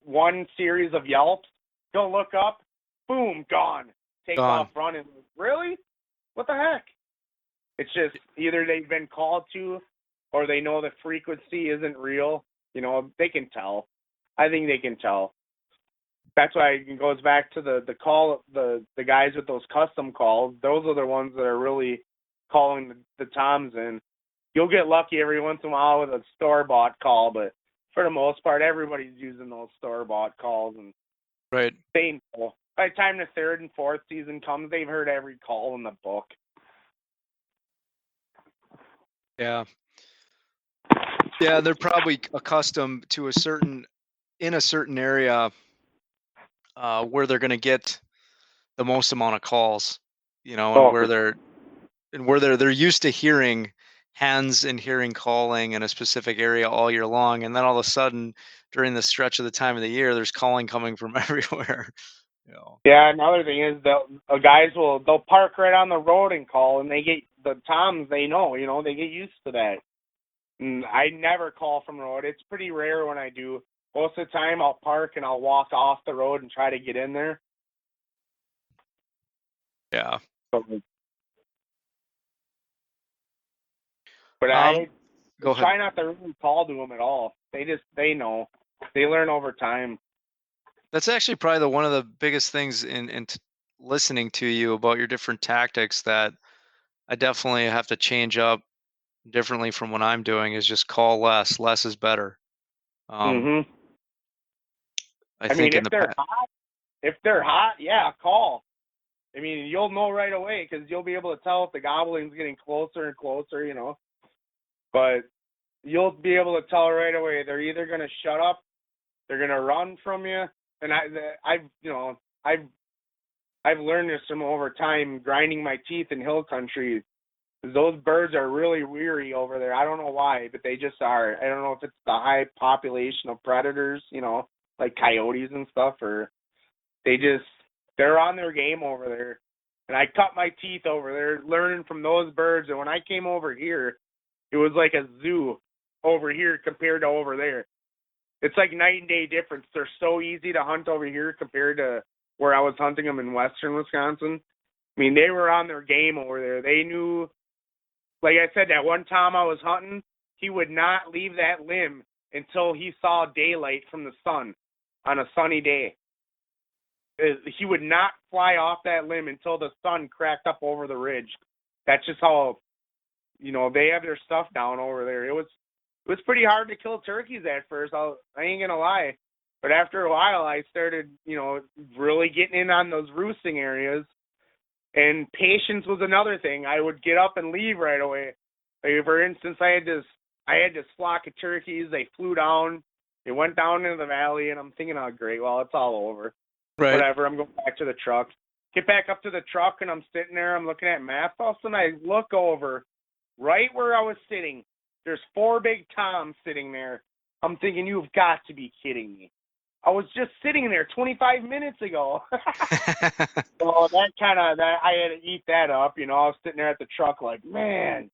one series of yelps, go look up, boom, gone. Take off running. Really? What the heck? It's just either they've been called to or they know the frequency isn't real. You know, they can tell. I think they can tell. That's why it goes back to the call, the guys with those custom calls. Those are the ones that are really calling the toms in. You'll get lucky every once in a while with a store-bought call, but for the most part, everybody's using those store-bought calls, and Right. they know. By the time the third and fourth season comes, they've heard every call in the book. Yeah. Yeah, they're probably accustomed to in a certain area where they're going to get the most amount of calls, and where they're used to hearing hens and hearing calling in a specific area all year long, and then all of a sudden during the stretch of the time of the year, there's calling coming from everywhere. Yeah, another thing is they'll park right on the road and call, and they get the toms. They know, they get used to that. And I never call from the road. It's pretty rare when I do. Most of the time, I'll park and I'll walk off the road and try to get in there. Yeah. But Go ahead. try not to really call to them at all. They know. They learn over time. That's actually probably one of the biggest things in listening to you about your different tactics that I definitely have to change up differently from what I'm doing is just call less. Less is better. Mm-hmm. I think mean, if they're hot, yeah, call. I mean, you'll know right away because you'll be able to tell if the gobbling's getting closer and closer, But you'll be able to tell right away. They're either going to shut up, they're going to run from you. And I've learned this from over time, grinding my teeth in hill country. Those birds are really weary over there. I don't know why, but they just are. I don't know if it's the high population of predators, like coyotes and stuff, or they're on their game over there. And I cut my teeth over there learning from those birds. And when I came over here, it was like a zoo over here compared to over there. It's like night and day difference. They're so easy to hunt over here compared to where I was hunting them in western Wisconsin. I mean, they were on their game over there. They knew, like I said, that one tom I was hunting, he would not leave that limb until he saw daylight from the sun on a sunny day. He would not fly off that limb until the sun cracked up over the ridge. That's just how, they have their stuff down over there. It was pretty hard to kill turkeys at first. I ain't gonna lie, but after a while, I started, really getting in on those roosting areas. And patience was another thing. I would get up and leave right away. Like, for instance, I had this flock of turkeys. They flew down. They went down into the valley, and I'm thinking, oh, great, well, it's all over. Right. Whatever, I'm going back to the truck. Get back up to the truck, and I'm sitting there. I'm looking at maps. All of a sudden, I look over right where I was sitting. There's 4 big toms sitting there. I'm thinking, you've got to be kidding me. I was just sitting there 25 minutes ago. So I had to eat that up. I was sitting there at the truck like, man,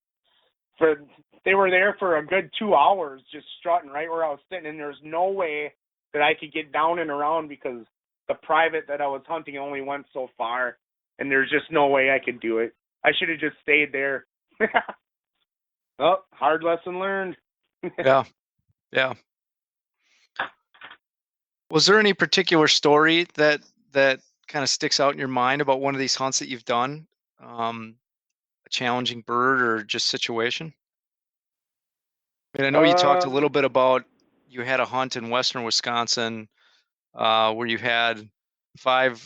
they were there for a good 2 hours just strutting right where I was sitting, and there's no way that I could get down and around because the private that I was hunting only went so far, and there's just no way I could do it. I should have just stayed there. Oh, hard lesson learned. Yeah. Yeah. Was there any particular story that kind of sticks out in your mind about one of these hunts that you've done? A challenging bird or just situation? I mean, I know you talked a little bit about you had a hunt in western Wisconsin where you had five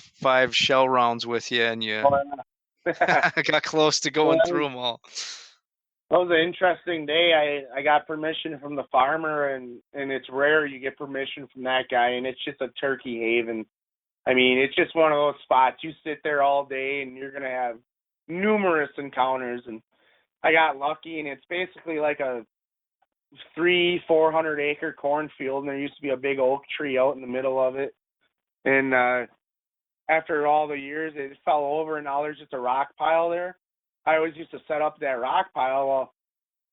shell rounds with you, and you got close to going through them all. That was an interesting day. I got permission from the farmer, and it's rare you get permission from that guy, and it's just a turkey haven. I mean, it's just one of those spots. You sit there all day, and you're going to have numerous encounters, and I got lucky, and it's basically like a 400 acre cornfield, and there used to be a big oak tree out in the middle of it. And after all the years, it fell over, and now there's just a rock pile there. I always used to set up that rock pile. Well,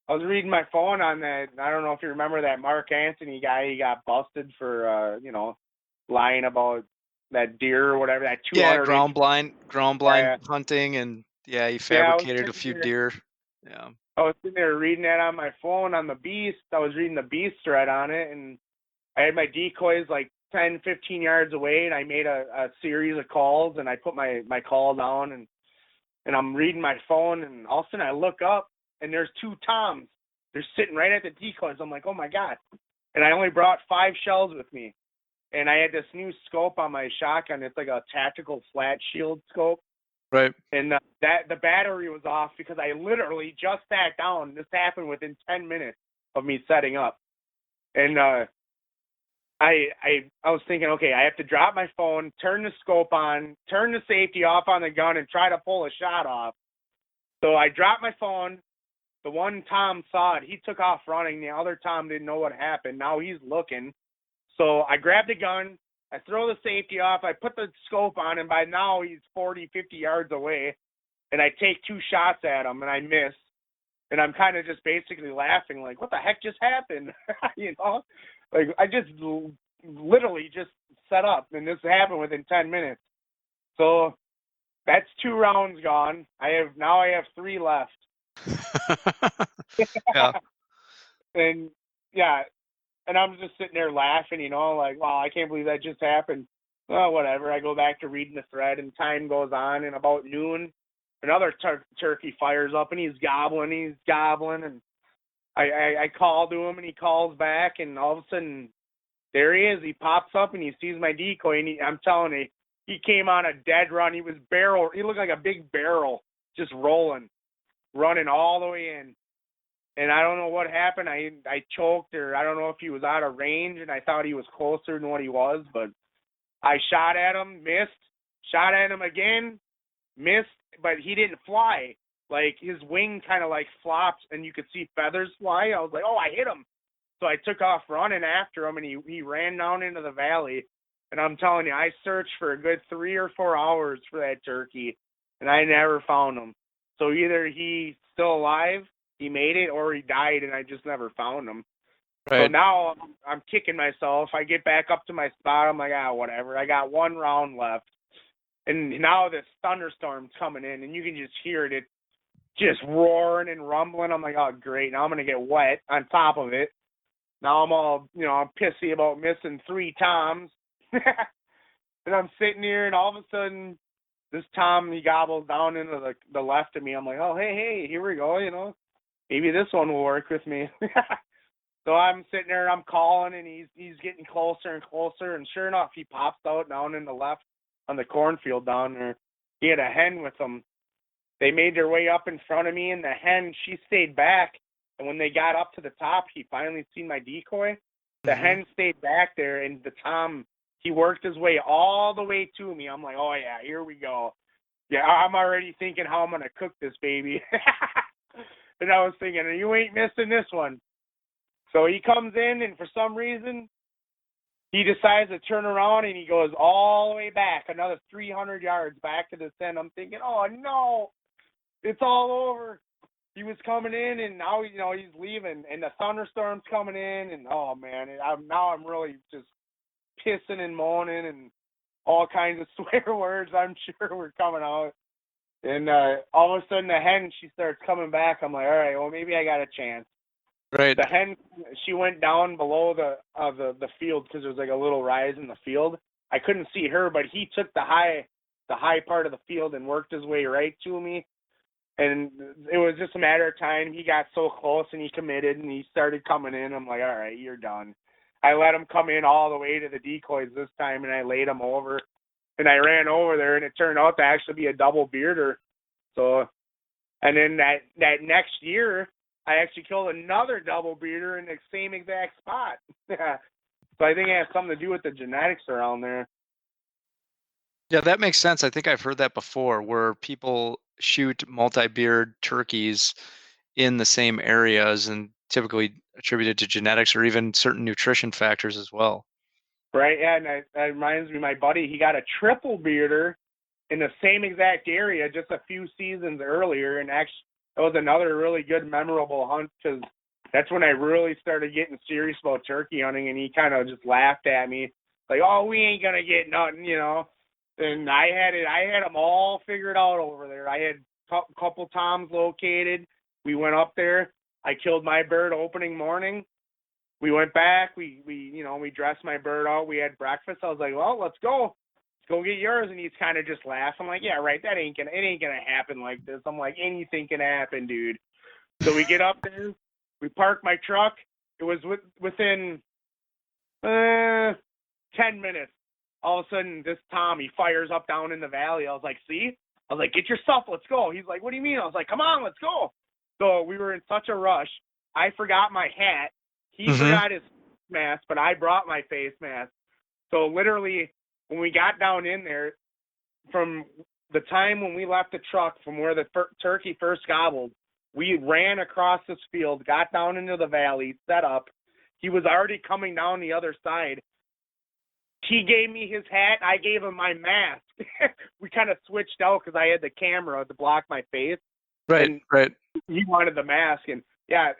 I was reading my phone on that. I don't know if you remember that Mark Anthony guy. He got busted for, lying about that deer or whatever. That 200. Yeah, ground blind Yeah. hunting, and he Yeah, I was fabricated a few sitting there. deer. Yeah. I was sitting there reading that on my phone on the Beast. I was reading the Beast thread on it, and I had my decoys like 10, 15 yards away, and I made a series of calls, and I put my call down, and I'm reading my phone, and all of a sudden I look up, and there's 2 toms. They're sitting right at the decoys. I'm like, oh my God. And I only brought 5 shells with me. And I had this new scope on my shotgun. It's like a tactical flat shield scope. Right. And the battery was off because I literally just sat down. This happened within 10 minutes of me setting up. And I was thinking, okay, I have to drop my phone, turn the scope on, turn the safety off on the gun, and try to pull a shot off. So I dropped my phone. The one Tom saw it. He took off running. The other Tom didn't know what happened. Now he's looking. So I grabbed the gun. I throw the safety off. I put the scope on, and by now he's 40, 50 yards away. And I take 2 shots at him, and I miss. And I'm kind of just basically laughing, like, what the heck just happened? Like, I just literally just set up, and this happened within 10 minutes. So that's 2 rounds gone. I have 3 left. Yeah. And, yeah, and I'm just sitting there laughing, like, wow, I can't believe that just happened. Well, whatever. I go back to reading the thread, and time goes on, and about noon, another turkey fires up, and he's gobbling, and I call to him, and he calls back, and all of a sudden, there he is. He pops up, and he sees my decoy, and I'm telling you, he came on a dead run. He looked like a big barrel, just running all the way in. And I don't know what happened. I choked, or I don't know if he was out of range, and I thought he was closer than what he was, but I shot at him, missed, shot at him again, missed, but he didn't fly. Like, his wing kind of like flopped, and you could see feathers fly. I was like, oh, I hit him. So I took off running after him, and he ran down into the valley. And I'm telling you, I searched for a good 3 or 4 hours for that turkey, and I never found him. So either he's still alive, he made it, or he died, and I just never found him. Right. So now I'm kicking myself. I get back up to my spot. I'm like, whatever. I got 1 round left. And now this thunderstorm's coming in, and you can just hear it just roaring and rumbling. I'm like, oh, great. Now I'm going to get wet on top of it. Now I'm all, I'm pissy about missing 3 toms. And I'm sitting here, and all of a sudden, this tom, he gobbles down into the left of me. I'm like, oh, hey, here we go, Maybe this one will work with me. So I'm sitting there, and I'm calling, and he's getting closer and closer, and sure enough, he pops out down in the left on the cornfield down there. He had a hen with him. They made their way up in front of me, and the hen, she stayed back, and when they got up to the top, he finally seen my decoy. The hen stayed back there, and the tom, he worked his way all the way to me. I'm like, oh, yeah, here we go. Yeah, I'm already thinking how I'm going to cook this baby. And I was thinking, you ain't missing this one. So he comes in, and for some reason, he decides to turn around, and he goes all the way back, another 300 yards back to the tent. I'm thinking, oh, no, it's all over. He was coming in, and now, he's leaving, and the thunderstorm's coming in, and, oh, man, now I'm really just pissing and moaning, and all kinds of swear words, I'm sure, were coming out. And all of a sudden, the hen, she starts coming back. I'm like, all right, well, maybe I got a chance. Right. The hen, she went down below the field because there was like a little rise in the field. I couldn't see her, but he took the high part of the field and worked his way right to me. And it was just a matter of time. He got so close, and he committed, and he started coming in. I'm like, all right, you're done. I let him come in all the way to the decoys this time, and I laid him over. And I ran over there, and it turned out to actually be a double bearder. So, and then that next year, I actually killed another double bearder in the same exact spot. So I think it has something to do with the genetics around there. Yeah, that makes sense. I think I've heard that before, where people shoot multi-beard turkeys in the same areas, and typically attributed to genetics or even certain nutrition factors as well. Right, yeah, and that reminds me, my buddy, he got a triple bearder in the same exact area just a few seasons earlier, and was another really good, memorable hunt because that's when I really started getting serious about turkey hunting, and he kind of just laughed at me, like, "Oh, we ain't gonna get nothing," you know. And I had them all figured out over there. I had a couple toms located. We went up there. I killed my bird opening morning. We went back. We dressed my bird out. We had breakfast. I was like, "Well, let's go. Let's go get yours." And he's kind of just laughing, like, "Yeah, right. It ain't gonna happen like this." I'm like, "Anything can happen, dude." So we get up there. We park my truck. It was within 10 minutes. All of a sudden, this Tom, he fires up down in the valley. I was like, "See?" I was like, "Get your stuff. Let's go." He's like, "What do you mean?" I was like, "Come on, let's go." So we were in such a rush. I forgot my hat. He forgot his mask, but I brought my face mask. So literally, when we got down in there, from the time when we left the truck from where the turkey first gobbled, we ran across this field, got down into the valley, set up. He was already coming down the other side. He gave me his hat. I gave him my mask. We kind of switched out because I had the camera to block my face. Right, right. He wanted the mask, and yeah,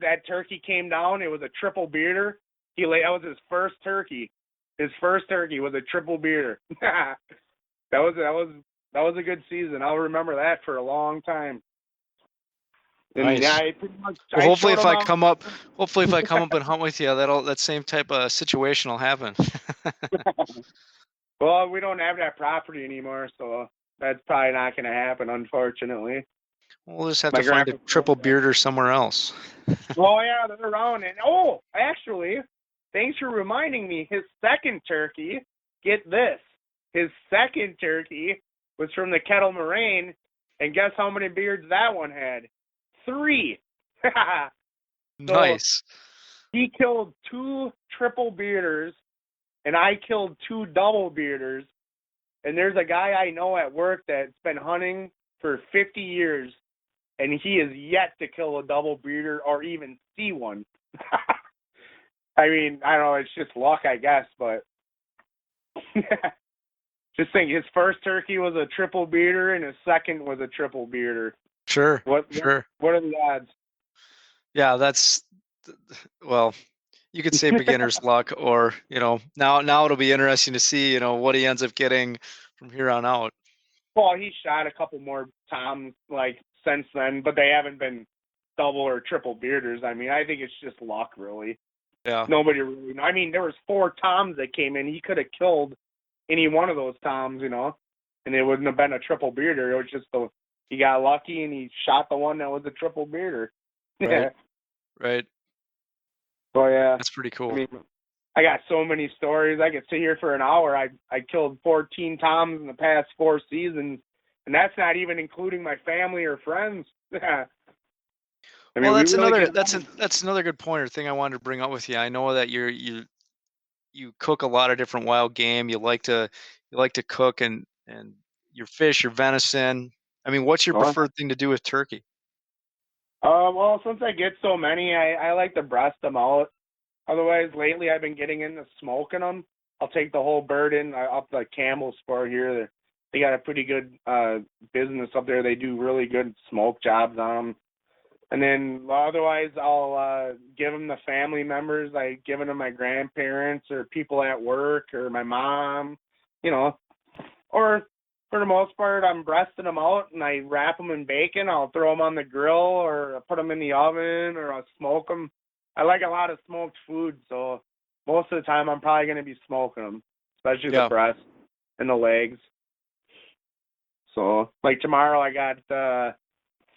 that turkey came down. It was a triple bearder. That was his first turkey. His first turkey was a triple bearder. That was a good season. I'll remember that for a long time. And nice. yeah, I pretty much, well, hopefully if I come up and hunt with you, that same type of situation will happen. Well, we don't have that property anymore, so that's probably not going to happen, unfortunately. We'll just have to find a triple bearder somewhere else. Oh yeah, they're around. And actually, thanks for reminding me. His second turkey, get this, his second turkey was from the Kettle Moraine, and guess how many beards that one had? 3. Nice. He killed 2 triple bearders, and I killed 2 double bearders. And there's a guy I know at work that's been hunting for 50 years, and he is yet to kill a double bearder or even see one. I mean, I don't know, it's just luck, I guess, but just think, his first turkey was a triple bearder, and his second was a triple bearder. Sure. What are the odds? Yeah, well, you could say beginner's luck, or now it'll be interesting to see what he ends up getting from here on out. Well, he shot a couple more toms since then, but they haven't been double or triple bearders. I mean, I think it's just luck, really. Yeah. Nobody really. I mean, there was 4 toms that came in. He could have killed any one of those toms, and it wouldn't have been a triple bearder. It was just he got lucky and he shot the one that was a triple bearder. Right. Right. So yeah, that's pretty cool. I mean, I got so many stories. I could sit here for an hour. I killed 14 toms in the past 4 seasons, and that's not even including my family or friends. I mean, well, that's another good point or thing I wanted to bring up with you. I know that you cook a lot of different wild game. You like to cook and your fish, your venison. I mean, what's your preferred thing to do with turkey? Well, since I get so many, I like to breast them out. Otherwise, lately I've been getting into smoking them. I'll take the whole bird in up the Campbell Sport here. They got a pretty good business up there. They do really good smoke jobs on them. And then otherwise, I'll give them to family members. I give them to my grandparents or people at work or my mom, Or for the most part, I'm breasting them out and I wrap them in bacon. I'll throw them on the grill or put them in the oven or I'll smoke them. I like a lot of smoked food, so most of the time I'm probably going to be smoking them, especially the breast and the legs. So, like tomorrow, I got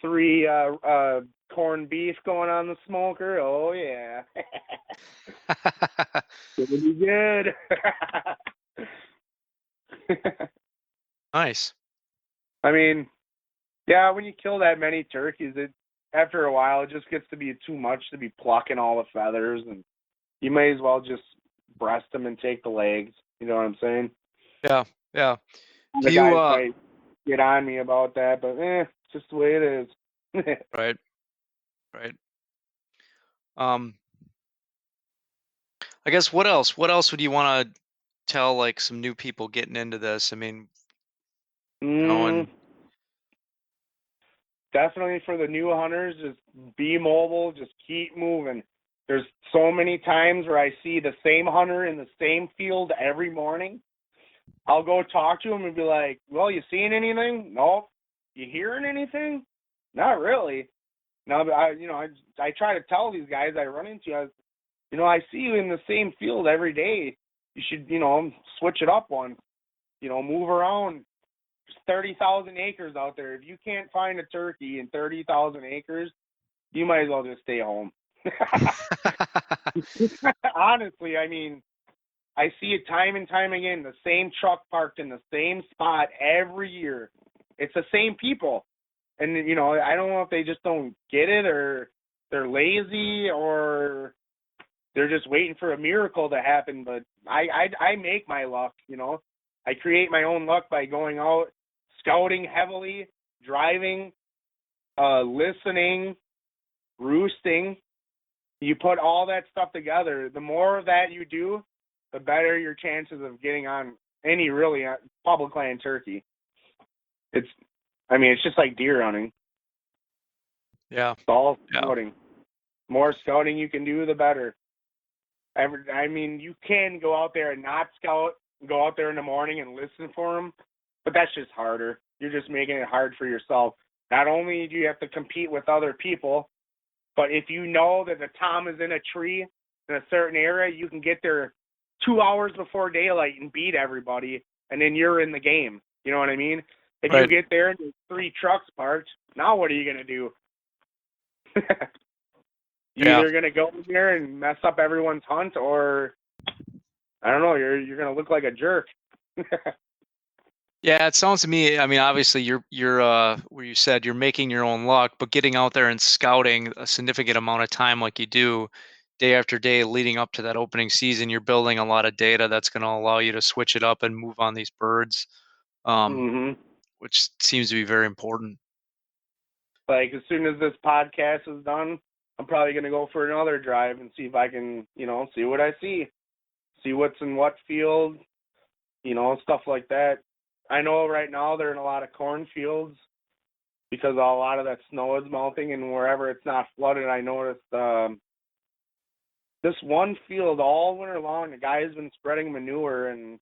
3 corned beef going on the smoker. Oh yeah, it'll be good. Nice. I mean, yeah, when you kill that many turkeys, after a while it just gets to be too much to be plucking all the feathers, and you may as well just breast them and take the legs. You know what I'm saying? Yeah, yeah. The guys might get on me about that, but it's just the way it is. Right. Right. I guess what else would you want to tell some new people getting into this? I mean, and definitely for the new hunters, just be mobile, just keep moving. There's so many times where I see the same hunter in the same field every morning. I'll go talk to him and be like, well, you seeing anything? Nope. You hearing anything? Not really. Now, I try to tell these guys I run into, I see you in the same field every day. You should, switch it up once. Move around. There's 30,000 acres out there. If you can't find a turkey in 30,000 acres, you might as well just stay home. Honestly, I mean, I see it time and time again, the same truck parked in the same spot every year. It's the same people. And, I don't know if they just don't get it or they're lazy or they're just waiting for a miracle to happen. But I make my luck, I create my own luck by going out, scouting heavily, driving, listening, roosting. You put all that stuff together. The more of that you do, the better your chances of getting on any really public land turkey. It's just like deer hunting. Yeah. It's all scouting. More scouting you can do, the better. You can go out there and not scout, go out there in the morning and listen for them, but that's just harder. You're just making it hard for yourself. Not only do you have to compete with other people, but if you know that the tom is in a tree in a certain area, you can get there 2 hours before daylight and beat everybody, and then you're in the game. You know what I mean? If you get there and there's 3 trucks parked, now what are you going to do? You're either going to go in there and mess up everyone's hunt, or I don't know, you're going to look like a jerk. Yeah, it sounds to me, obviously you're where you said you're making your own luck, but getting out there and scouting a significant amount of time like you do day after day leading up to that opening season, you're building a lot of data that's going to allow you to switch it up and move on these birds, which seems to be very important. Like, as soon as this podcast is done, I'm probably going to go for another drive and see if I can, see what I see what's in what field, stuff like that. I know right now they're in a lot of cornfields because a lot of that snow is melting, and wherever it's not flooded, I noticed this one field all winter long, the guy's been spreading manure, and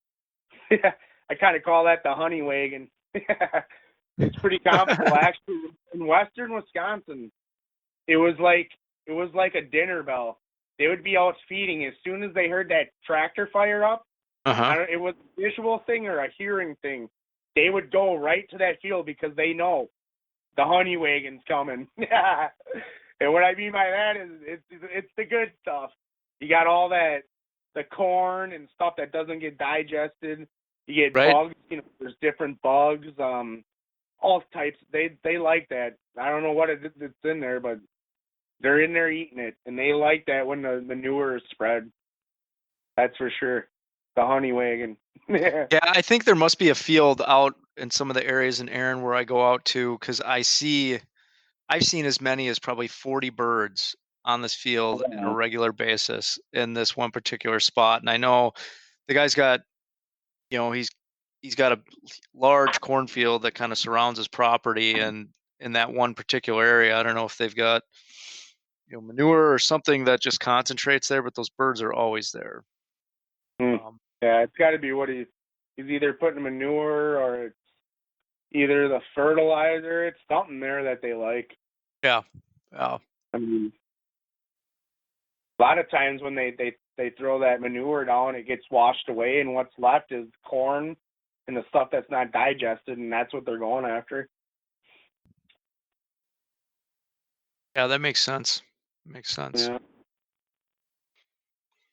I kind of call that the honey wagon. It's pretty comical. Actually, in western Wisconsin, it was like a dinner bell. They would be out feeding as soon as they heard that tractor fire up. It was a visual thing or a hearing thing. They would go right to that field because they know the honey wagon's coming. And what I mean by that is it's the good stuff. You got all that, the corn and stuff that doesn't get digested. You get bugs. There's different bugs. All types. They like that. I don't know what it's in there, but they're in there eating it, and they like that when the manure is spread. That's for sure. The honey wagon. Yeah, I think there must be a field out in some of the areas in Erin where I go out to, because I've seen as many as probably 40 birds on this field on a regular basis in this one particular spot. And I know the guy's got, he's got a large cornfield that kind of surrounds his property, and in that one particular area, I don't know if they've got manure or something that just concentrates there, but those birds are always there. Yeah, it's got to be what he's either putting manure or it's either the fertilizer. It's something there that they like. Yeah. A lot of times when they throw that manure down, it gets washed away, and what's left is corn and the stuff that's not digested, and that's what they're going after. Yeah, that makes sense. Yeah.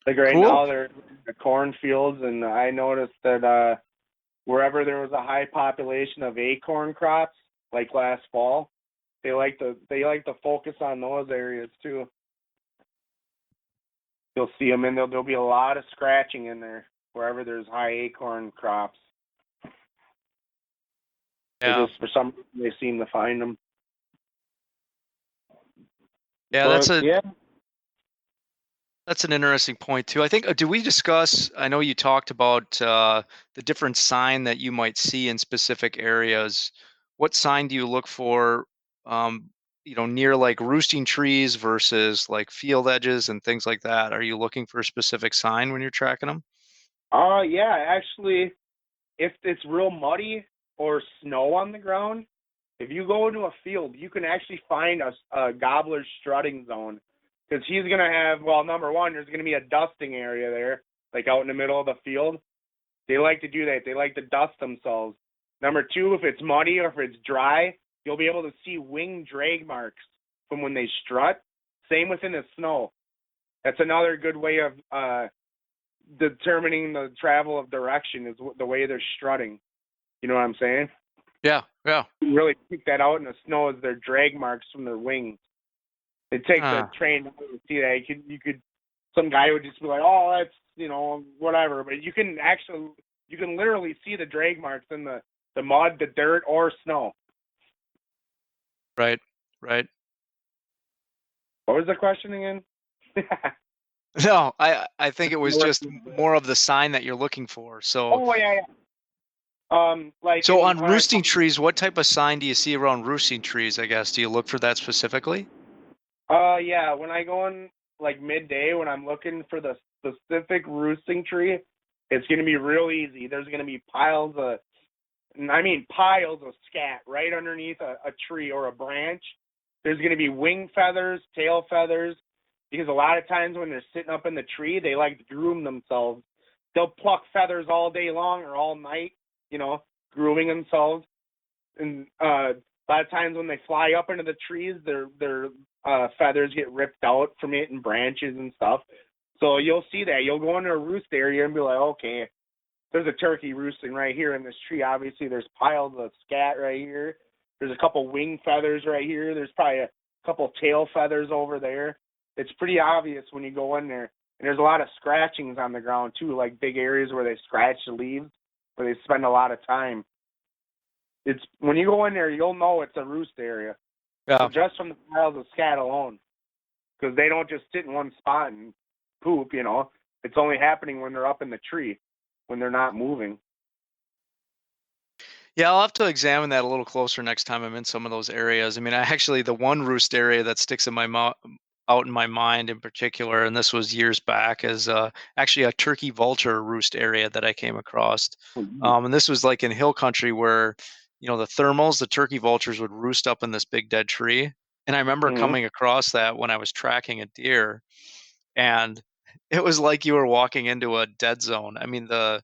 Like right now, they're in the cornfields, and I noticed that wherever there was a high population of acorn crops, like last fall, they like to focus on those areas too. You'll see them, and there'll be a lot of scratching in there wherever there's high acorn crops. Yeah. Just for some reason, they seem to find them. Yeah, that's an interesting point too. I think, do we discuss, I know you talked about the different sign that you might see in specific areas. What sign do you look for near like roosting trees versus like field edges and things like that? Are you looking for a specific sign when you're tracking them? Yeah, actually, if it's real muddy or snow on the ground, if you go into a field, you can actually find a gobbler strutting zone because he's going to have, well, number one, there's going to be a dusting area there, like out in the middle of the field. They like to do that. They like to dust themselves. Number two, if it's muddy or if it's dry, you'll be able to see wing drag marks from when they strut. Same within the snow. That's another good way of determining the travel of direction is the way they're strutting. You know what I'm saying? Yeah, yeah. You really pick that out in the snow as their drag marks from their wings. It takes a trained eye to see that. You could, some guy would just be like, "Oh, that's whatever," but you can literally see the drag marks in the mud, the dirt, or snow. Right. What was the question again? No, I think it was just more of the sign that you're looking for. So. Oh yeah. So on roosting trees, what type of sign do you see around roosting trees, I guess? Do you look for that specifically? Yeah, when I go in like midday when I'm looking for the specific roosting tree, it's going to be real easy. There's going to be piles of scat right underneath a tree or a branch. There's going to be wing feathers, tail feathers, because a lot of times when they're sitting up in the tree, they like to groom themselves. They'll pluck feathers all day long or all night, grooming themselves. And a lot of times when they fly up into the trees, their feathers get ripped out from it and branches and stuff. So you'll see that. You'll go into a roost area and be like, okay, there's a turkey roosting right here in this tree. Obviously, there's piles of scat right here. There's a couple wing feathers right here. There's probably a couple tail feathers over there. It's pretty obvious when you go in there. And there's a lot of scratchings on the ground, too, like big areas where they scratch the leaves, where they spend a lot of time. It's when you go in there, you'll know it's a roost area. Yeah. So just from the piles of scat alone, because they don't just sit in one spot and poop. It's only happening when they're up in the tree, when they're not moving. Yeah, I'll have to examine that a little closer next time I'm in some of those areas. I mean, the one roost area that sticks in out in my mind in particular, and this was years back, is actually a turkey vulture roost area that I came across. And this was like in hill country where, the turkey vultures would roost up in this big dead tree. And I remember coming across that when I was tracking a deer, and it was like you were walking into a dead zone. I mean, the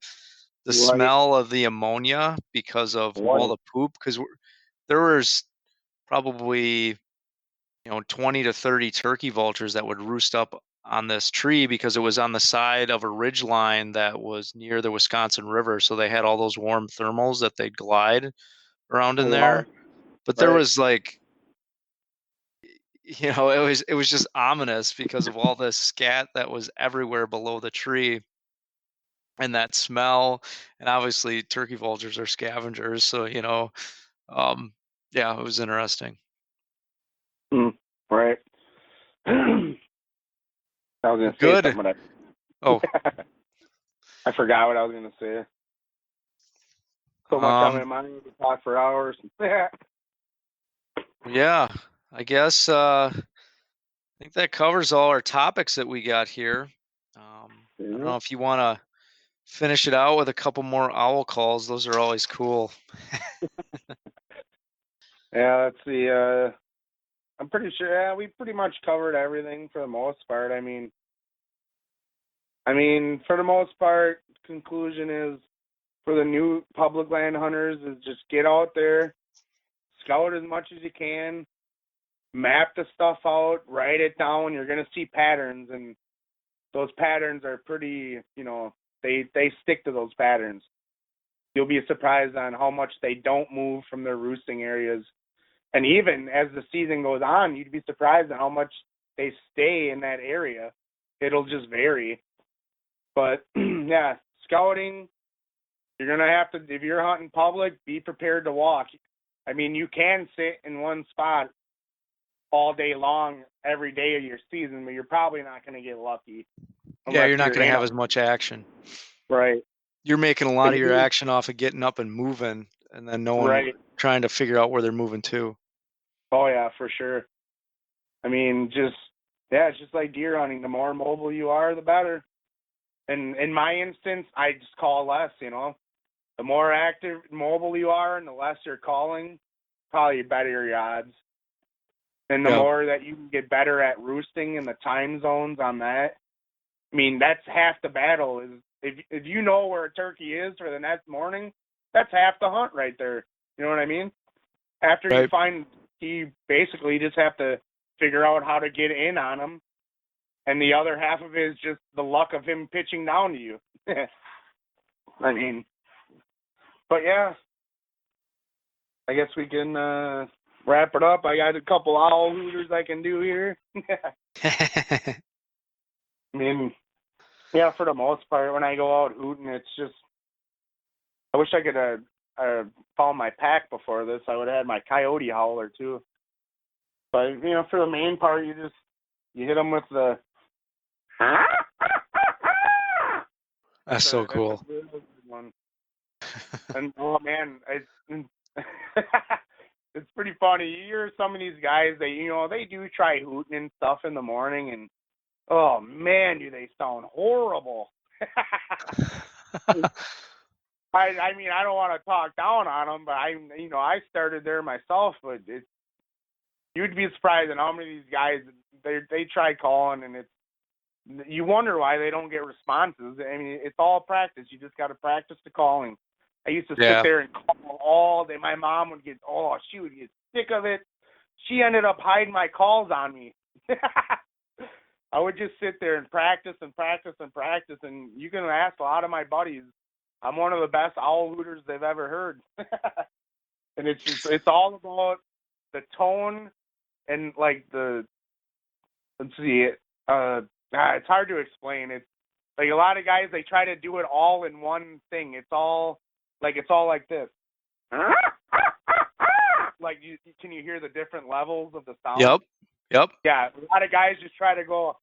smell of the ammonia because of all the poop, because there was probably 20 to 30 turkey vultures that would roost up on this tree because it was on the side of a ridge line that was near the Wisconsin River. So they had all those warm thermals that they'd glide around in there. But there was like, it was just ominous because of all this scat that was everywhere below the tree and that smell. And obviously turkey vultures are scavengers. So, yeah, it was interesting. Right. I was going to say something, but I forgot what I was going to say. So much on my mind to talk for hours. Yeah, I guess I think that covers all our topics that we got here. I don't know if you want to finish it out with a couple more owl calls. Those are always cool. Yeah, let's see. I'm pretty sure we pretty much covered everything for the most part. I mean, for the most part, conclusion is for the new public land hunters is just get out there, scout as much as you can, map the stuff out, write it down. You're going to see patterns, and those patterns are pretty, they stick to those patterns. You'll be surprised on how much they don't move from their roosting areas. And even as the season goes on, you'd be surprised at how much they stay in that area. It'll just vary. But, yeah, scouting, you're going to have to, if you're hunting public, be prepared to walk. I mean, you can sit in one spot all day long, every day of your season, but you're probably not going to get lucky. Yeah, you're not going to have as much action. Right. You're making a lot of your action off of getting up and moving, and then no one trying to figure out where they're moving to. Oh yeah, for sure. I mean, it's just like deer hunting. The more mobile you are, the better. And in my instance, I just call less. The more active, mobile you are, and the less you're calling, probably better your odds. And the Yep. more that you can get better at roosting and the time zones on that, I mean, that's half the battle. Is if you know where a turkey is for the next morning, that's half the hunt right there. You know what I mean? After you Right. find, you basically just have to figure out how to get in on him, and the other half of it is just the luck of him pitching down to you. I mean, but yeah, I guess we can wrap it up. I got a couple owl hooters I can do here. I mean, yeah, for the most part, when I go out hooting, it's just, I wish I could have found my pack before this. I would have had my coyote howler too. But, for the main part, you hit them with the... That's so cool. That's a really good one. And, oh, man, it's pretty funny. You hear some of these guys, they do try hooting and stuff in the morning, and, oh, man, do they sound horrible. I mean, I don't want to talk down on them, but I started there myself, but you'd be surprised at how many of these guys, they try calling, and you wonder why they don't get responses. I mean, it's all practice. You just got to practice the calling. I used to sit there and call all day. My mom would she would get sick of it. She ended up hiding my calls on me. I would just sit there and practice and practice and practice, and you can ask a lot of my buddies. I'm one of the best owl hooters they've ever heard. And it's all about the tone and like let's see, it's hard to explain. It's like a lot of guys, they try to do it all in one thing. It's all like this. Like, can you hear the different levels of the sound? Yep. Yeah, a lot of guys just try to go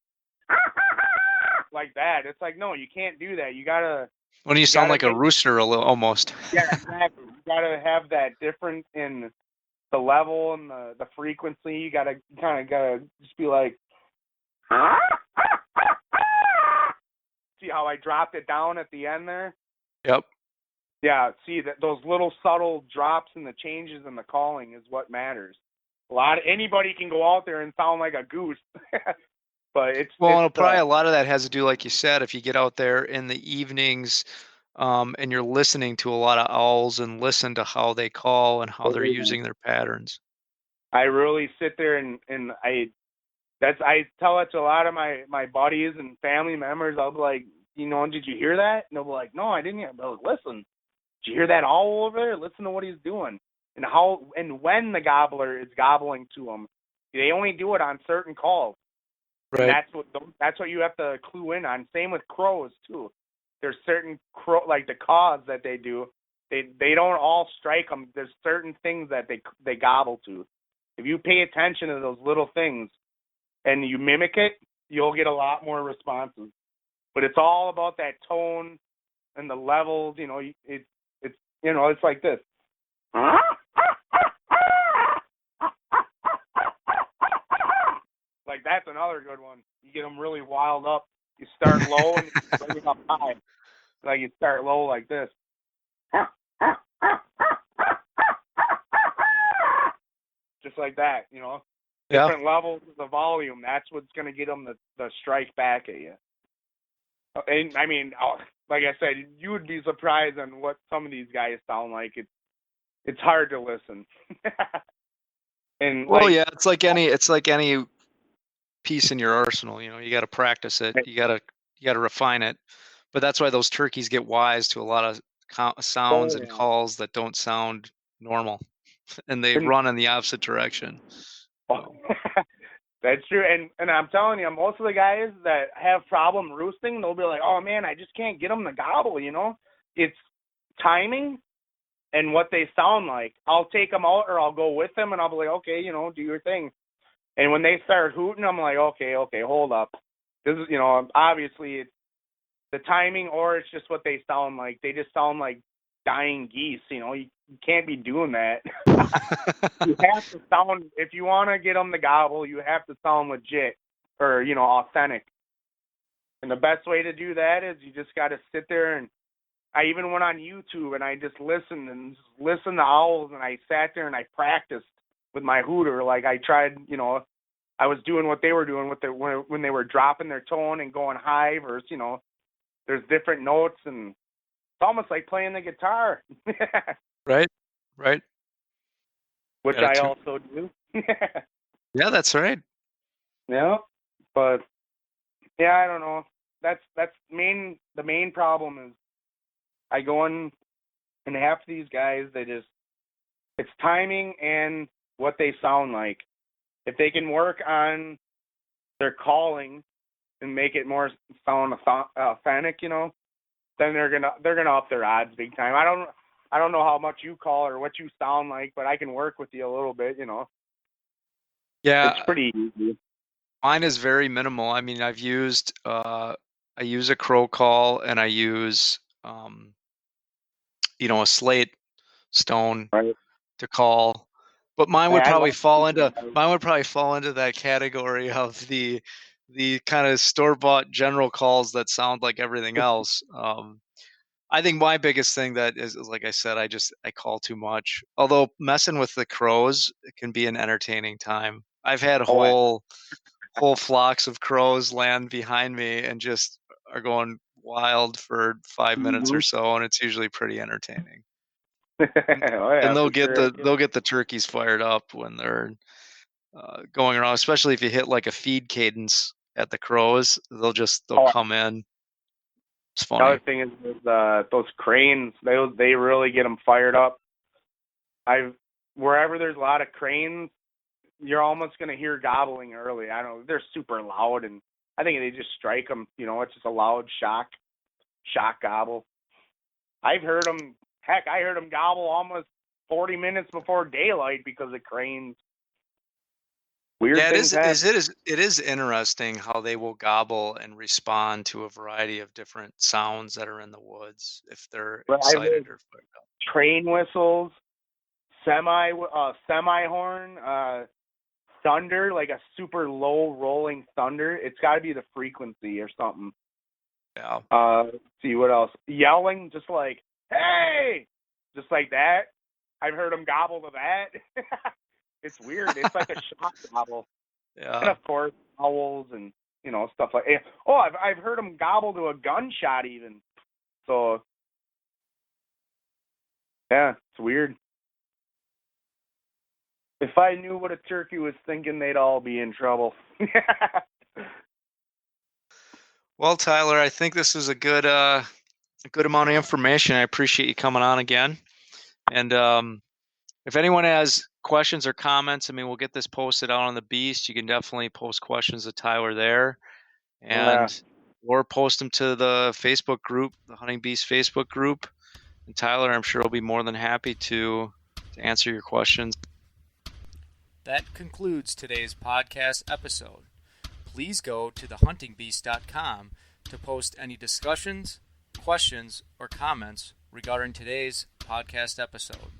like that. It's like, no, you can't do that. You gotta. When you sound like a rooster, a little almost. Yeah, exactly. You gotta have that difference in the level and the frequency. You gotta just be like. See how I dropped it down at the end there? Yep. Yeah, see that those little subtle drops and the changes in the calling is what matters. Anybody can go out there and sound like a goose. But probably a lot of that has to do, like you said, if you get out there in the evenings, and you're listening to a lot of owls and listen to how they call and how they're using their patterns. I really sit there and I tell it to a lot of my buddies and family members. I'll be like, did you hear that? And they'll be like, no, I didn't hear. But listen, did you hear that owl over there? Listen to what he's doing and how and when the gobbler is gobbling to him. They only do it on certain calls. Right. And that's what you have to clue in on. Same with crows too. There's certain like the caws that they do. They don't all strike them. There's certain things that they gobble to. If you pay attention to those little things and you mimic it, you'll get a lot more responses. But it's all about that tone and the levels. It's like this. Like, that's another good one. You get them really wild up. You start low and you bring it up high. Like, you start low like this. Just like that, Different levels of the volume. That's what's going to get them the strike back at you. And, I mean, like I said, you would be surprised on what some of these guys sound like. It's hard to listen. And it's like any piece in your arsenal. You got to practice it. You got to refine it. But that's why those turkeys get wise to a lot of sounds and calls that don't sound normal, and they run in the opposite direction. That's true. And I'm telling you, most of the guys that have problem roosting, they'll be like, oh, man, I just can't get them to gobble, It's timing and what they sound like. I'll take them out or I'll go with them, and I'll be like, okay, do your thing. And when they start hooting, I'm like, okay, hold up. This is, obviously it's the timing or it's just what they sound like. They just sound like dying geese. You can't be doing that. You have to sound, if you want to get them to gobble, you have to sound legit or, authentic. And the best way to do that is you just got to sit there, and I even went on YouTube and I just listened to owls, and I sat there and I practiced with my hooter. Like I tried, I was doing what they were doing with when they were dropping their tone and going high versus, there's different notes, and it's almost like playing the guitar. Right. Which I also do. Yeah, that's right. Yeah, but yeah, I don't know. That's the main problem is I go in, and half of these guys, it's timing and what they sound like. If they can work on their calling and make it more sound authentic, then they're gonna up their odds big time. I don't know how much you call or what you sound like, but I can work with you a little bit, Yeah, It's pretty easy. mine is very minimal. I mean, I use a crow call, and I use a slate stone Right. to call. But mine would I probably love fall into that category of the kind of store-bought general calls that sound like everything else. I think my biggest thing that is like I said, I call too much. Although messing with the crows, it can be an entertaining time. I've had whole flocks of crows land behind me and just are going wild for 5 minutes or so, and it's usually pretty entertaining. And they'll get the turkeys fired up when they're going around, especially if you hit like a feed cadence at the crows. They'll come in. It's funny. The other thing is those cranes. They really get them fired up. Wherever there's a lot of cranes, you're almost gonna hear gobbling early. I don't know. They're super loud, and I think they just strike them. It's just a loud shock gobble. I've heard them. Heck, I heard them gobble almost 40 minutes before daylight because of cranes. Weird things happen. It is interesting how they will gobble and respond to a variety of different sounds that are in the woods if they're excited or fired up. Train whistles, semi horn, thunder, like a super low rolling thunder. It's got to be the frequency or something. Yeah. Let's see what else. Yelling, just like, hey, just like that. I've heard them gobble to that. It's weird. It's like a shock gobble. Yeah. And of course, owls and stuff like that. Oh, I've heard them gobble to a gunshot even. So yeah, it's weird. If I knew what a turkey was thinking, they'd all be in trouble. Well, Tyler, I think this is a good amount of information. I appreciate you coming on again. And if anyone has questions or comments, I mean, we'll get this posted out on the Beast. You can definitely post questions to Tyler there, or post them to the Facebook group, the Hunting Beast Facebook group. And Tyler, I'm sure will be more than happy to answer your questions. That concludes today's podcast episode. Please go to thehuntingbeast.com to post any discussions, questions, or comments regarding today's podcast episode.